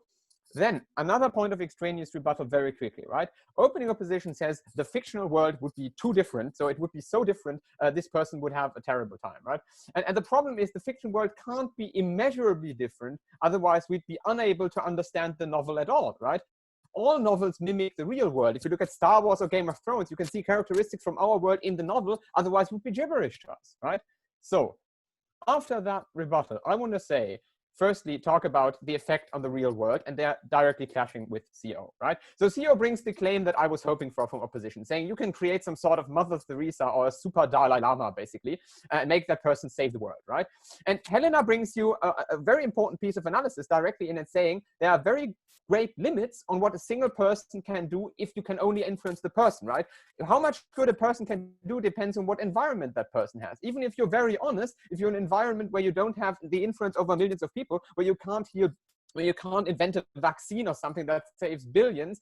Speaker 8: then another point of extraneous rebuttal very quickly, right? Opening opposition says the fictional world would be too different. So it would be so different, this person would have a terrible time, right? And the problem is the fiction world can't be immeasurably different. Otherwise, we'd be unable to understand the novel at all, right? All novels mimic the real world. If you look at Star Wars or Game of Thrones, you can see characteristics from our world in the novel. Otherwise, it would be gibberish to us, right? So after that rebuttal, I want to say, firstly, talk about the effect on the real world, and they're directly clashing with CO, right? So CO brings the claim that I was hoping for from opposition, saying you can create some sort of Mother Teresa or a super Dalai Lama, basically, and make that person save the world, right? And Helena brings you a very important piece of analysis directly in it, saying there are very great limits on what a single person can do if you can only influence the person, right? How much good a person can do depends on what environment that person has. Even if you're very honest, if you're in an environment where you don't have the influence over millions of people, where you can't heal, where you can't invent a vaccine or something that saves billions,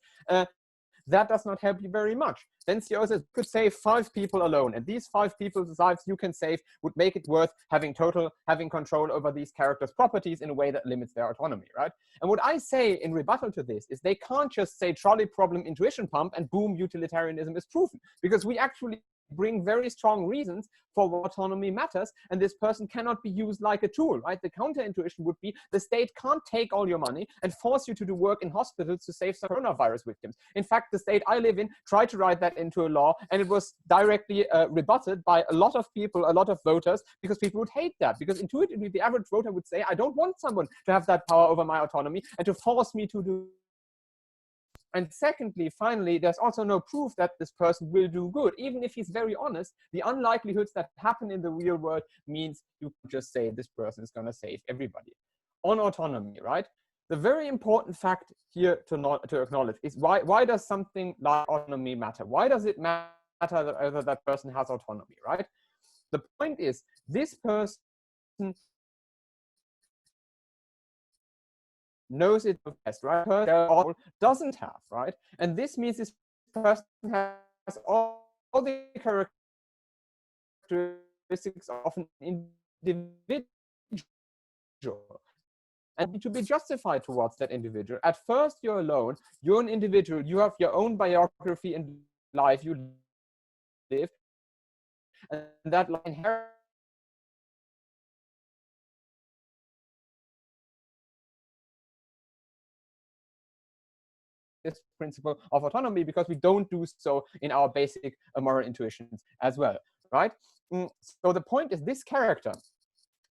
Speaker 8: that does not help you very much. Then CO says you could save 5 people alone, and these 5 people's lives you can save would make it worth having control over these characters' properties in a way that limits their autonomy, right? And what I say in rebuttal to this is they can't just say trolley problem intuition pump and boom, utilitarianism is proven, because we actually bring very strong reasons for what autonomy matters, and this person cannot be used like a tool, right? The counterintuition would be the state can't take all your money and force you to do work in hospitals to save some coronavirus victims. In fact, the state I live in tried to write that into a law, and it was directly rebutted by a lot of people, a lot of voters, because people would hate that, because intuitively the average voter would say, I don't want someone to have that power over my autonomy and to force me to do. And secondly, finally, there's also no proof that this person will do good. Even if he's very honest, the unlikelihoods that happen in the real world means you can just say this person is going to save everybody. On autonomy, right? The very important fact here to acknowledge is why does something like autonomy matter? Why does it matter whether that person has autonomy, right? The point is, this person knows it best, right? Person doesn't have, right? And this means this person has all the characteristics of an individual, and to be justified towards that individual. At first, you're alone. You're an individual. You have your own biography and life you live, and that inherent this principle of autonomy, because we don't do so in our basic moral intuitions as well, right? So the point is, this character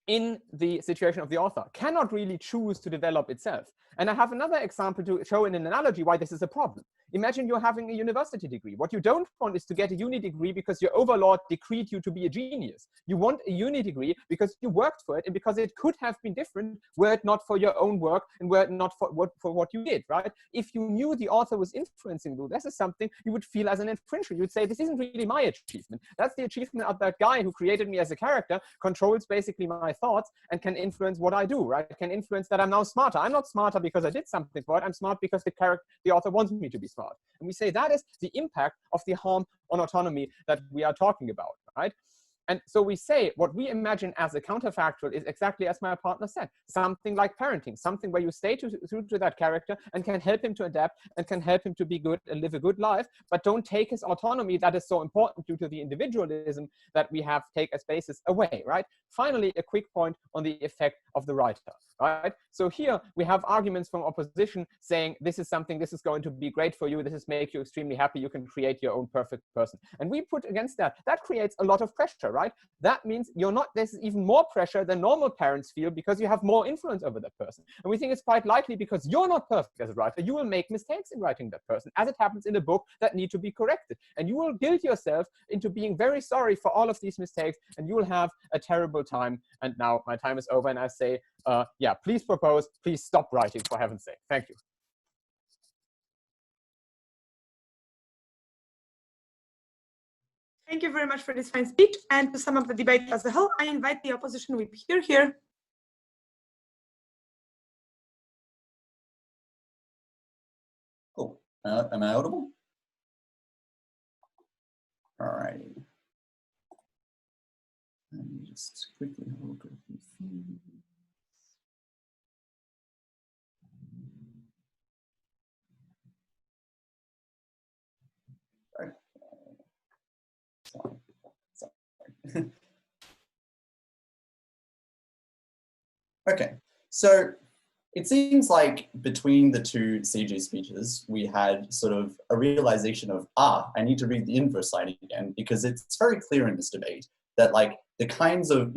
Speaker 8: in the situation of the author cannot really choose to develop itself. And I have another example to show in an analogy why this is a problem. Imagine you're having a university degree. What you don't want is to get a uni degree because your overlord decreed you to be a genius. You want a uni degree because you worked for it and because it could have been different were it not for your own work and were it not for what you did, right? If you knew the author was influencing you, this is something you would feel as an infringer. You would say, this isn't really my achievement. That's the achievement of that guy who created me as a character, controls basically my thoughts and can influence what I do, right? Can influence that I'm now smarter. I'm not smarter because I did something for it. I'm smart because the author wants me to be smart. And we say that is the impact of the harm on autonomy that we are talking about, right? And so we say what we imagine as a counterfactual is exactly as my partner said, something like parenting, something where you stay true to that character and can help him to adapt and can help him to be good and live a good life, but don't take his autonomy that is so important due to the individualism that we have take as basis away, right? Finally, a quick point on the effect of the writer, right? So here we have arguments from opposition saying this is something, this is going to be great for you, this is make you extremely happy, you can create your own perfect person. And we put against that creates a lot of pressure, right? That means there's even more pressure than normal parents feel because you have more influence over that person. And we think it's quite likely because you're not perfect as a writer, you will make mistakes in writing that person, as it happens in a book that need to be corrected. And you will guilt yourself into being very sorry for all of these mistakes, and you will have a terrible time. And now my time is over, and I say, yeah, please propose, please stop writing, for heaven's sake. Thank you.
Speaker 1: Thank you very much for this fine speech. And to sum up the debate as a whole, I invite the opposition whip here.
Speaker 9: Cool. Am I audible? All right. Let me just quickly have a look at the feed. Sorry. Okay, so it seems like between the two CG speeches, we had sort of a realization of, I need to read the Infoslide again, because it's very clear in this debate that like the kinds of,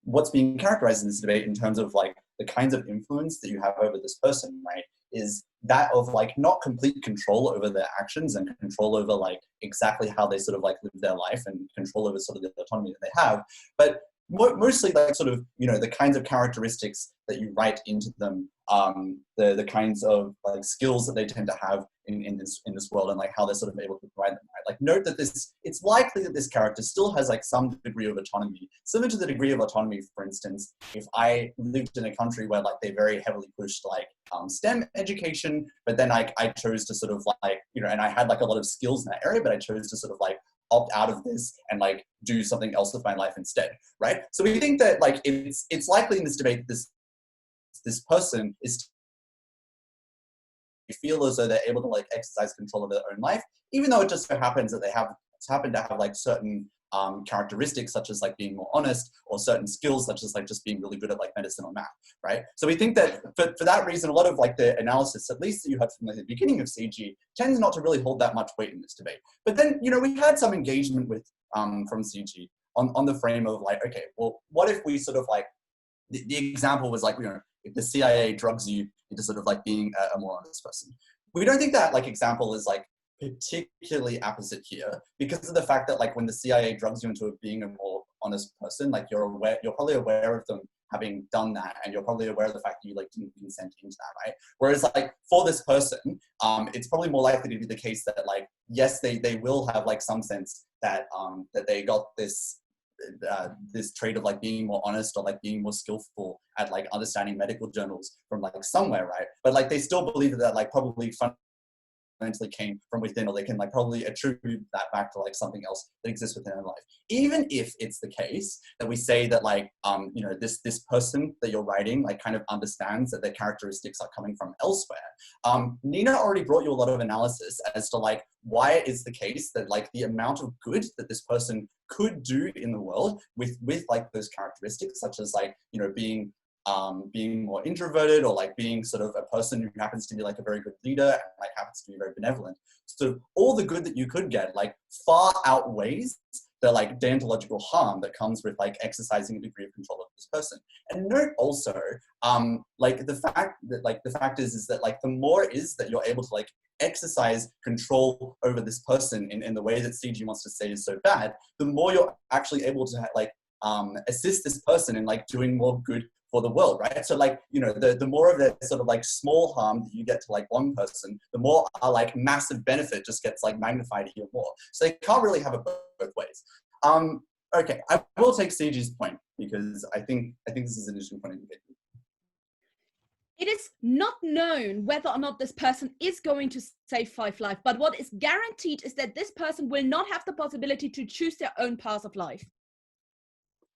Speaker 9: what's being characterized in this debate in terms of like the kinds of influence that you have over this person, right, is that of like not complete control over their actions and control over like exactly how they sort of like live their life and control over sort of the autonomy that they have, but mostly like sort of, the kinds of characteristics that you write into them, the kinds of like skills that they tend to have in this world, and like how they're sort of able to provide them, right? Like note that it's likely that this character still has like some degree of autonomy, similar to the degree of autonomy, for instance, if I lived in a country where like they very heavily pushed like STEM education, but then I chose to sort of like, and I had like a lot of skills in that area, but I chose to sort of like opt out of this and like do something else with my life instead, right? So we think that like it's likely in this debate that this person is feel as though they're able to like exercise control of their own life, even though it just so happens that they happen to have like certain characteristics such as like being more honest, or certain skills such as like just being really good at like medicine or math, right? So we think that for that reason, a lot of like the analysis, at least that you had from like the beginning of CG, tends not to really hold that much weight in this debate. But then, we had some engagement with from CG on the frame of like, okay, well, what if we sort of like, the example was like, if the CIA drugs you into sort of like being a more honest person. We don't think that like example is like particularly apposite here, because of the fact that like when the CIA drugs you into being a more honest person, like you're probably aware of them having done that, and you're probably aware of the fact that you like didn't consent into that, right? Whereas like for this person, it's probably more likely to be the case that like, yes, they will have like some sense that that they got this trait of like being more honest or like being more skillful at like understanding medical journals from like somewhere, right? But like they still believe that like probably fundamentally came from within, or they can like probably attribute that back to like something else that exists within their life. Even if it's the case that we say that like this person that you're writing like kind of understands that their characteristics are coming from elsewhere. Nina already brought you a lot of analysis as to like why it is the case that like the amount of good that this person could do in the world with like those characteristics, such as like being more introverted, or like being sort of a person who happens to be like a very good leader and like happens to be very benevolent. So all the good that you could get like far outweighs the like deontological harm that comes with like exercising a degree of control of this person. And note also, like the fact is that like the more is that you're able to like exercise control over this person in the way that CG wants to say is so bad, the more you're actually able to like assist this person in like doing more good for the world, right? So like, you know, the more of the sort of like small harm that you get to like one person, the more like massive benefit just gets like magnified even more. So they can't really have it both ways. Okay, I will take CG's point because I think this is an interesting point.
Speaker 4: It is not known whether or not this person is going to save 5 lives, but what is guaranteed is that this person will not have the possibility to choose their own path of life.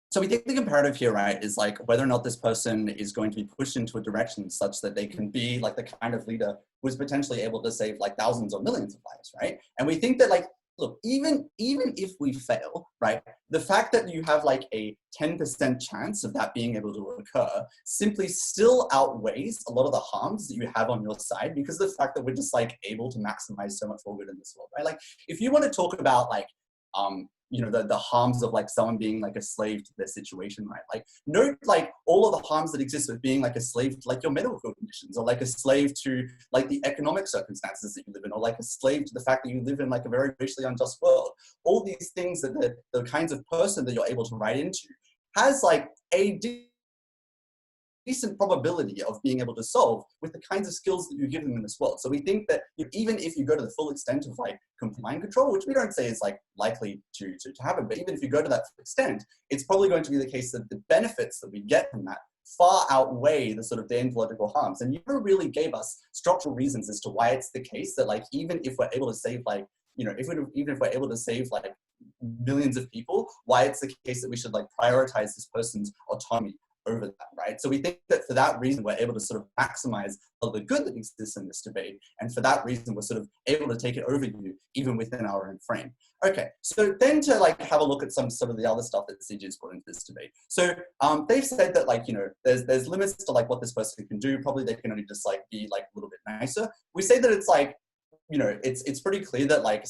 Speaker 9: So we think the comparative here, right, is like whether or not this person is going to be pushed into a direction such that they can be like the kind of leader who is potentially able to save like thousands or millions of lives, right? And we think that like, look, even if we fail, right, the fact that you have like a 10% chance of that being able to occur simply still outweighs a lot of the harms that you have on your side because of the fact that we're just like able to maximize so much more good in this world, right? Like if you want to talk about like, you know, the harms of like someone being like a slave to their situation, right? Like note like all of the harms that exist with being like a slave to like your medical conditions or like a slave to like the economic circumstances that you live in or like a slave to the fact that you live in like a very racially unjust world. All these things that the kinds of person that you're able to write into has like a decent probability of being able to solve with the kinds of skills that you give them in this world. So we think that even if you go to the full extent of like mind control, which we don't say is like likely to happen, but even if you go to that full extent, it's probably going to be the case that the benefits that we get from that far outweigh the sort of deontological harms. And you never really gave us structural reasons as to why it's the case that like even if we're able to save like, you know, even if we're able to save like millions of people, why it's the case that we should like prioritize this person's autonomy over that, right? So we think that for that reason, we're able to sort of maximize all the good that exists in this debate. And for that reason, we're sort of able to take it over you, even within our own frame. Okay, so then to like have a look at some sort of the other stuff that CG has put into this debate. So they've said that like, you know, there's limits to like what this person can do. Probably they can only just like be like a little bit nicer. We say that it's like, you know, it's pretty clear that like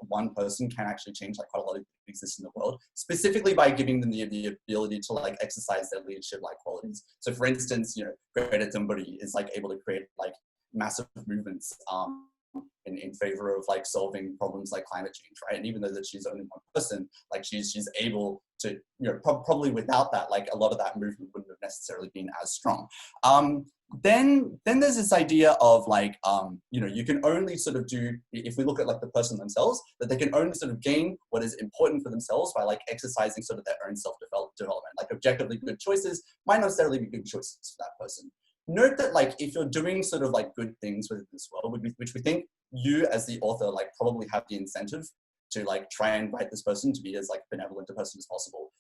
Speaker 9: one person can actually change like quite a lot of things exist in the world, specifically by giving them the ability to like exercise their leadership like qualities. So for instance, you know, Greta Thunberg is like able to create like massive movements in favor of like solving problems like climate change, right? And even though that she's only one person, like she's able to, you know, probably without that, like a lot of that movement wouldn't have necessarily been as strong. Then there's this idea of like, you know, you can only sort of do, if we look at like the person themselves, that they can only sort of gain what is important for themselves by like exercising sort of their own self-development. Like objectively good choices might not necessarily be good choices for that person. Note that like, if you're doing sort of like good things within this world, which we think you as the author like probably have the incentive to like try and write this person to be as like benevolent a person as possible,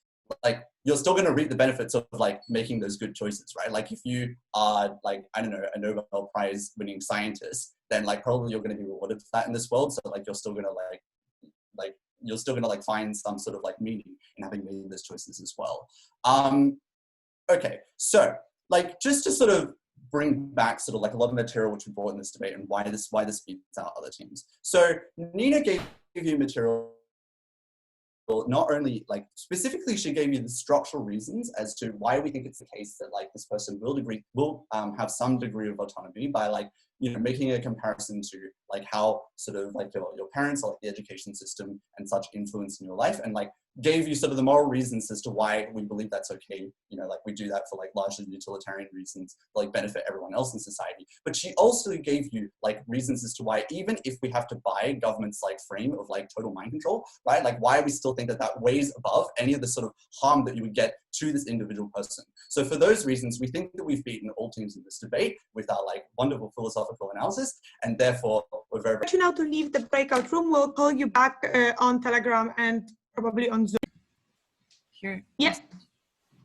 Speaker 9: like you're still going to reap the benefits of like making those good choices, right? Like if you are like, I don't know, a Nobel Prize winning scientist, then like probably you're going to be rewarded for that in this world. So like you're still going to find some sort of like meaning in having made those choices as well. Okay, so like just to sort of bring back sort of like a lot of material which we brought in this debate and why this beats out other teams. So Nina gave you material. Not only like specifically, she gave you the structural reasons as to why we think it's the case that like this person will have some degree of autonomy by like, you know, making a comparison to like how sort of like your parents or like the education system and such influence in your life, and like gave you sort of the moral reasons as to why we believe that's okay. You know, like we do that for like largely utilitarian reasons, like benefit everyone else in society. But she also gave you like reasons as to why, even if we have to buy government's like frame of like total mind control, right? Like why we still think that that weighs above any of the sort of harm that you would get to this individual person. So for those reasons, we think that we've beaten all teams in this debate with our like wonderful philosophical analysis, and therefore we're very.
Speaker 1: I want you now to leave the breakout room. We'll call you back on Telegram and probably on Zoom.
Speaker 6: Sure.
Speaker 1: Yes.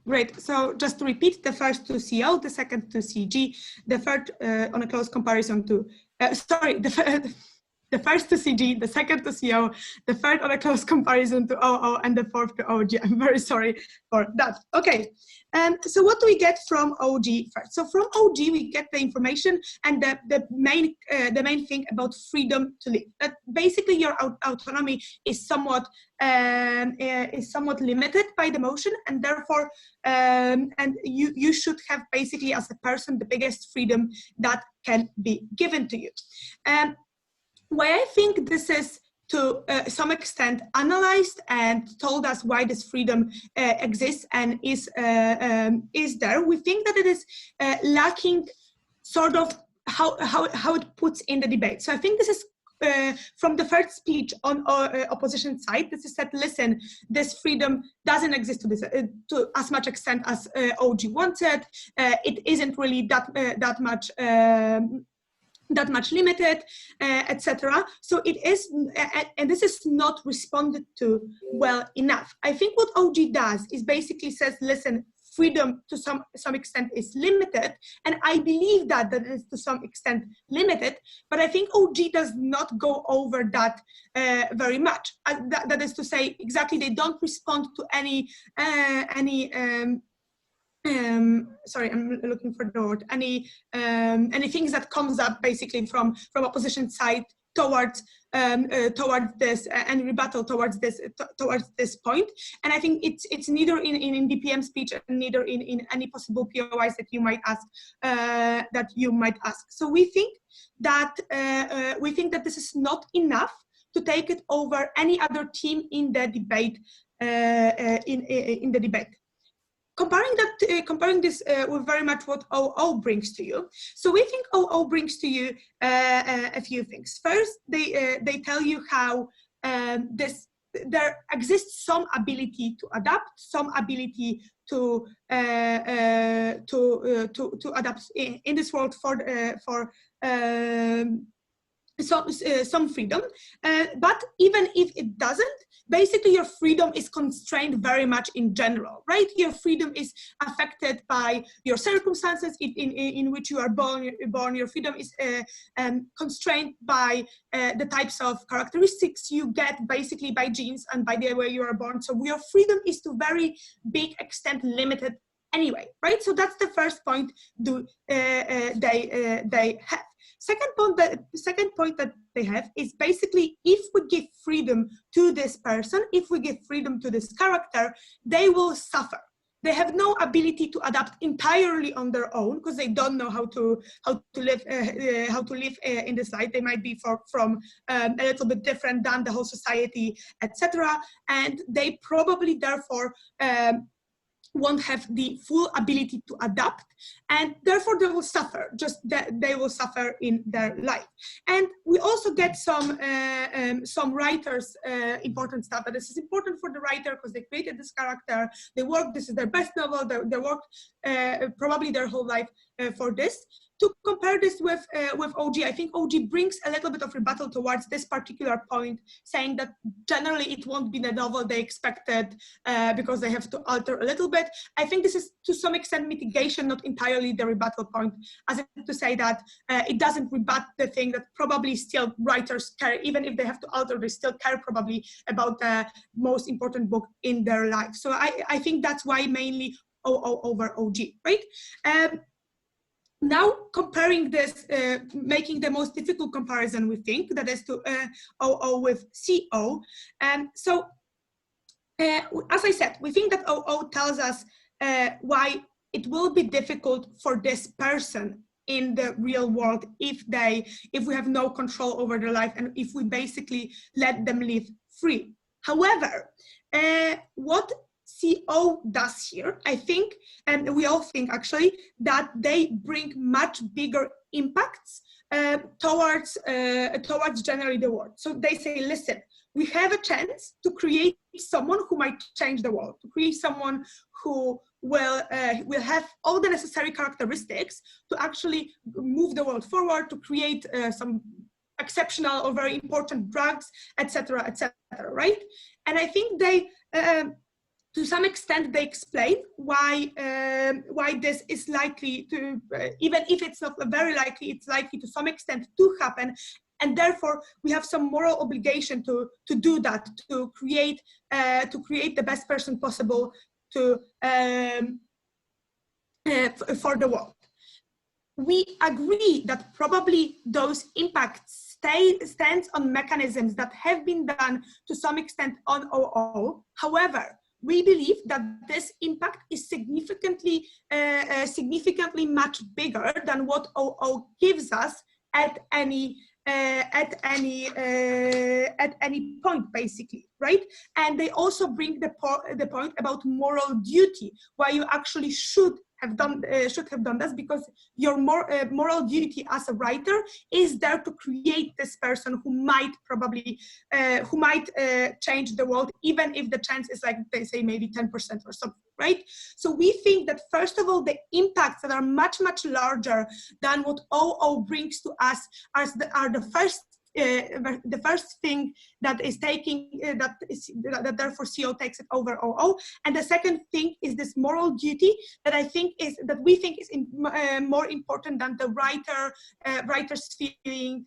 Speaker 1: Great. So just to repeat, the first to CO, the second to CG, the third on a close comparison to, the first to CG, the second to CO, the third on a close comparison to OO, and the fourth to OG. I'm very sorry for that. Okay, so what do we get from OG first? So from OG, we get the information and the main thing about freedom to live. That basically your autonomy is somewhat limited by the motion, and therefore, and you should have basically as a person the biggest freedom that can be given to you. Why I think this is to some extent analyzed and told us why this freedom exists and is there. We think that it is lacking sort of how it puts in the debate. So I think this is from the first speech on opposition side. This is said, listen, this freedom doesn't exist to as much extent as OG wanted. It isn't really that much limited, etc. So it is, and this is not responded to well enough. I think what OG does is basically says, listen, freedom to some extent is limited, and I believe that it is to some extent limited, but I think OG does not go over that very much. That is to say, exactly, they don't respond to any sorry, I'm looking for the word. Any things that comes up basically from opposition side towards this and rebuttal towards this point. And I think it's neither in DPM speech and neither in any possible POIs that you might ask. So we think that this is not enough to take it over any other team in the debate. In the debate. Comparing this with very much what OO brings to you. So we think OO brings to you a few things. First, they tell you how there exists some ability to adapt, some ability to adapt in this world for some freedom, but even if it doesn't, basically your freedom is constrained very much in general, right? Your freedom is affected by your circumstances in which you are born. Your freedom is constrained by the types of characteristics you get basically by genes and by the way you are born. So your freedom is to very big extent limited anyway, right? So that's the first point they have. Second point that they have is basically, if we give freedom to this person, if we give freedom to this character, they will suffer. They have no ability to adapt entirely on their own because they don't know how to live in this life. They might be from a little bit different than the whole society, etc. And they probably therefore won't have the full ability to adapt, and therefore they will suffer, just that they will suffer in their life. And we also get some writers important stuff, but this is important for the writer because they created this character, they worked, this is their best novel, they worked probably their whole life for this. To compare this with OG, I think OG brings a little bit of rebuttal towards this particular point, saying that generally it won't be the novel they expected because they have to alter a little bit. I think this is to some extent mitigation, not entirely the rebuttal point, as if to say that it doesn't rebut the thing that probably still writers care, even if they have to alter, they still care probably about the most important book in their life. So I think that's why mainly OO over OG, right? Now comparing this, making the most difficult comparison, we think, that is to OO with CO. So as I said, we think that OO tells us why it will be difficult for this person in the real world if we have no control over their life and if we basically let them live free. However, what CO does here, I think, and we all think actually, that they bring much bigger impacts towards generally the world. So they say, listen, we have a chance to create someone who might change the world, to create someone who will have all the necessary characteristics to actually move the world forward, to create some exceptional or very important drugs, etc., right? And I think they, to some extent, they explain why this is likely to, even if it's not very likely, it's likely to some extent to happen and therefore we have some moral obligation to do that, to create the best person possible to for the world. We agree that probably those impacts stands on mechanisms that have been done to some extent on OO. However, we believe that this impact is significantly much bigger than what OO gives us at any point, basically, right? And they also bring the point about moral duty, why you actually should have done this, because your moral duty as a writer is there to create this person who might probably change the world, even if the chance is, like they say, maybe 10% or something, right? So we think that first of all, the impacts that are much larger than what OO brings to us are the first thing that is taking that therefore CO takes it over OO, and the second thing is this moral duty that we think is more important than the writer's feelings,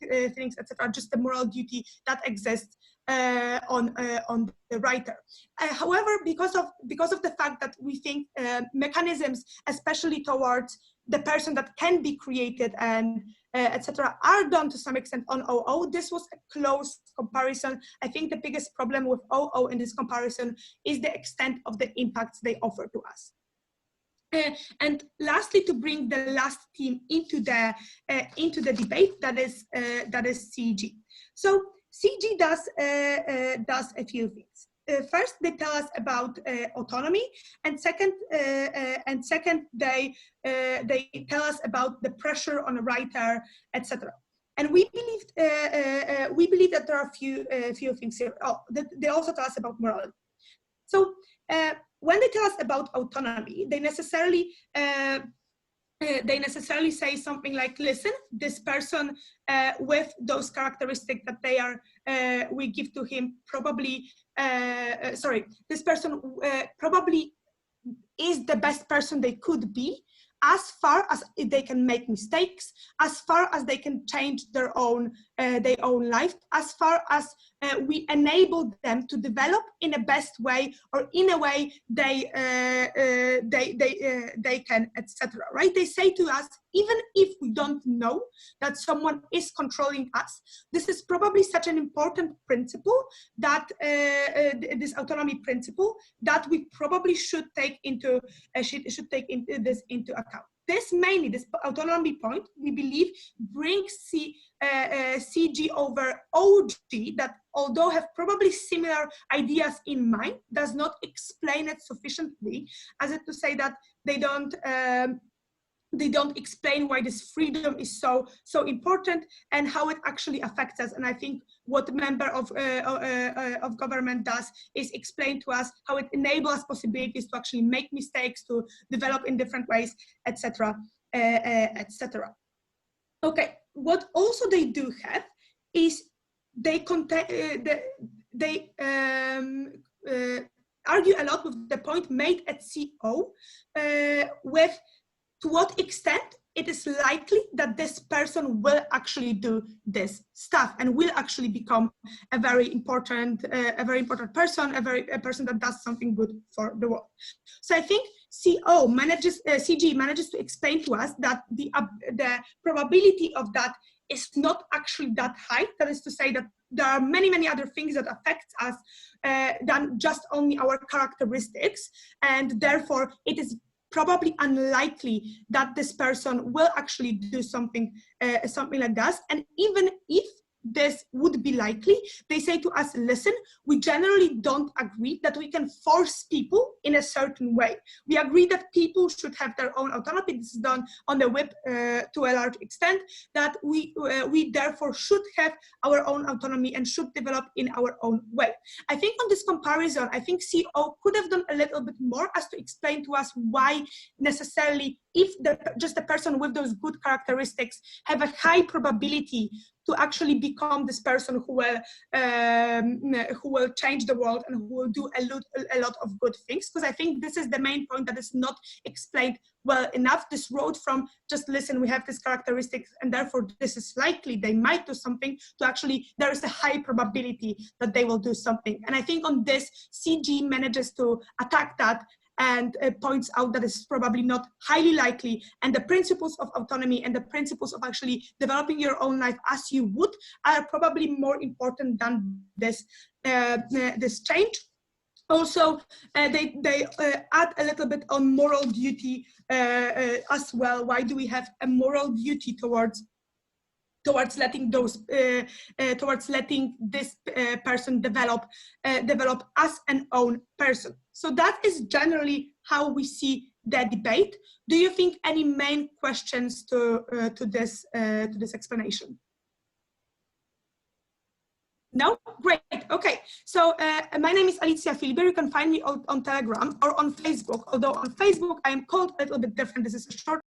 Speaker 1: etc. Just the moral duty that exists on the writer. However, because of the fact that we think mechanisms, especially towards the person that can be created and etc., are done to some extent on OO, this was a close comparison. I think the biggest problem with OO in this comparison is the extent of the impacts they offer to us. And lastly, to bring the last team into the debate, that is CG. So CG does a few things. First, they tell us about autonomy, and second, they tell us about the pressure on a writer, etc. And we believe that there are a few things here. Oh, they also tell us about morality. So when they tell us about autonomy, they necessarily say something like, listen, this person with those characteristics that we give to him probably, this person probably is the best person they could be, as far as they can make mistakes, as far as they can change their own life, as far as we enable them to develop in a best way, or in a way they can, etc. Right? They say to us, even if we don't know that someone is controlling us, this is probably such an important principle that this autonomy principle that we probably should take into this into account. This autonomy point, we believe, brings CG over OG, that although have probably similar ideas in mind, does not explain it sufficiently, as if to say that they don't explain why this freedom is so important and how it actually affects us. And I think what the member of government does is explain to us how it enables possibilities to actually make mistakes, to develop in different ways, etc., etc. Okay, what also they do have is they argue a lot with the point made at CO with to what extent it is likely that this person will actually do this stuff and will actually become a very important person, a person that does something good for the world. So I think CG manages to explain to us that the probability of that is not actually that high. That is to say that there are many other things that affect us than just only our characteristics, and therefore it is probably unlikely that this person will actually do something like that. And even if this would be likely, they say to us, listen, we generally don't agree that we can force people in a certain way. We agree that people should have their own autonomy. This is done on the whip to a large extent, that we therefore should have our own autonomy and should develop in our own way. I think on this comparison, I think CO could have done a little bit more as to explain to us why necessarily, if just a person with those good characteristics have a high probability to actually become this person who will change the world and who will do a lot of good things. Because I think this is the main point that is not explained well enough. This road from just listen, we have these characteristics and therefore this is likely they might do something, to actually there is a high probability that they will do something. And I think on this, CG manages to attack that and points out that it's probably not highly likely, and the principles of autonomy and the principles of actually developing your own life as you would are probably more important than this this change. Also, they add a little bit on moral duty as well. Why do we have a moral duty towards letting those towards letting this person develop as an own person? So that is generally how we see the debate. Do you think any main questions to this explanation? No? Great. Okay. So my name is Alicia Filibert. You can find me on Telegram or on Facebook. Although on Facebook I am called a little bit different. This is a short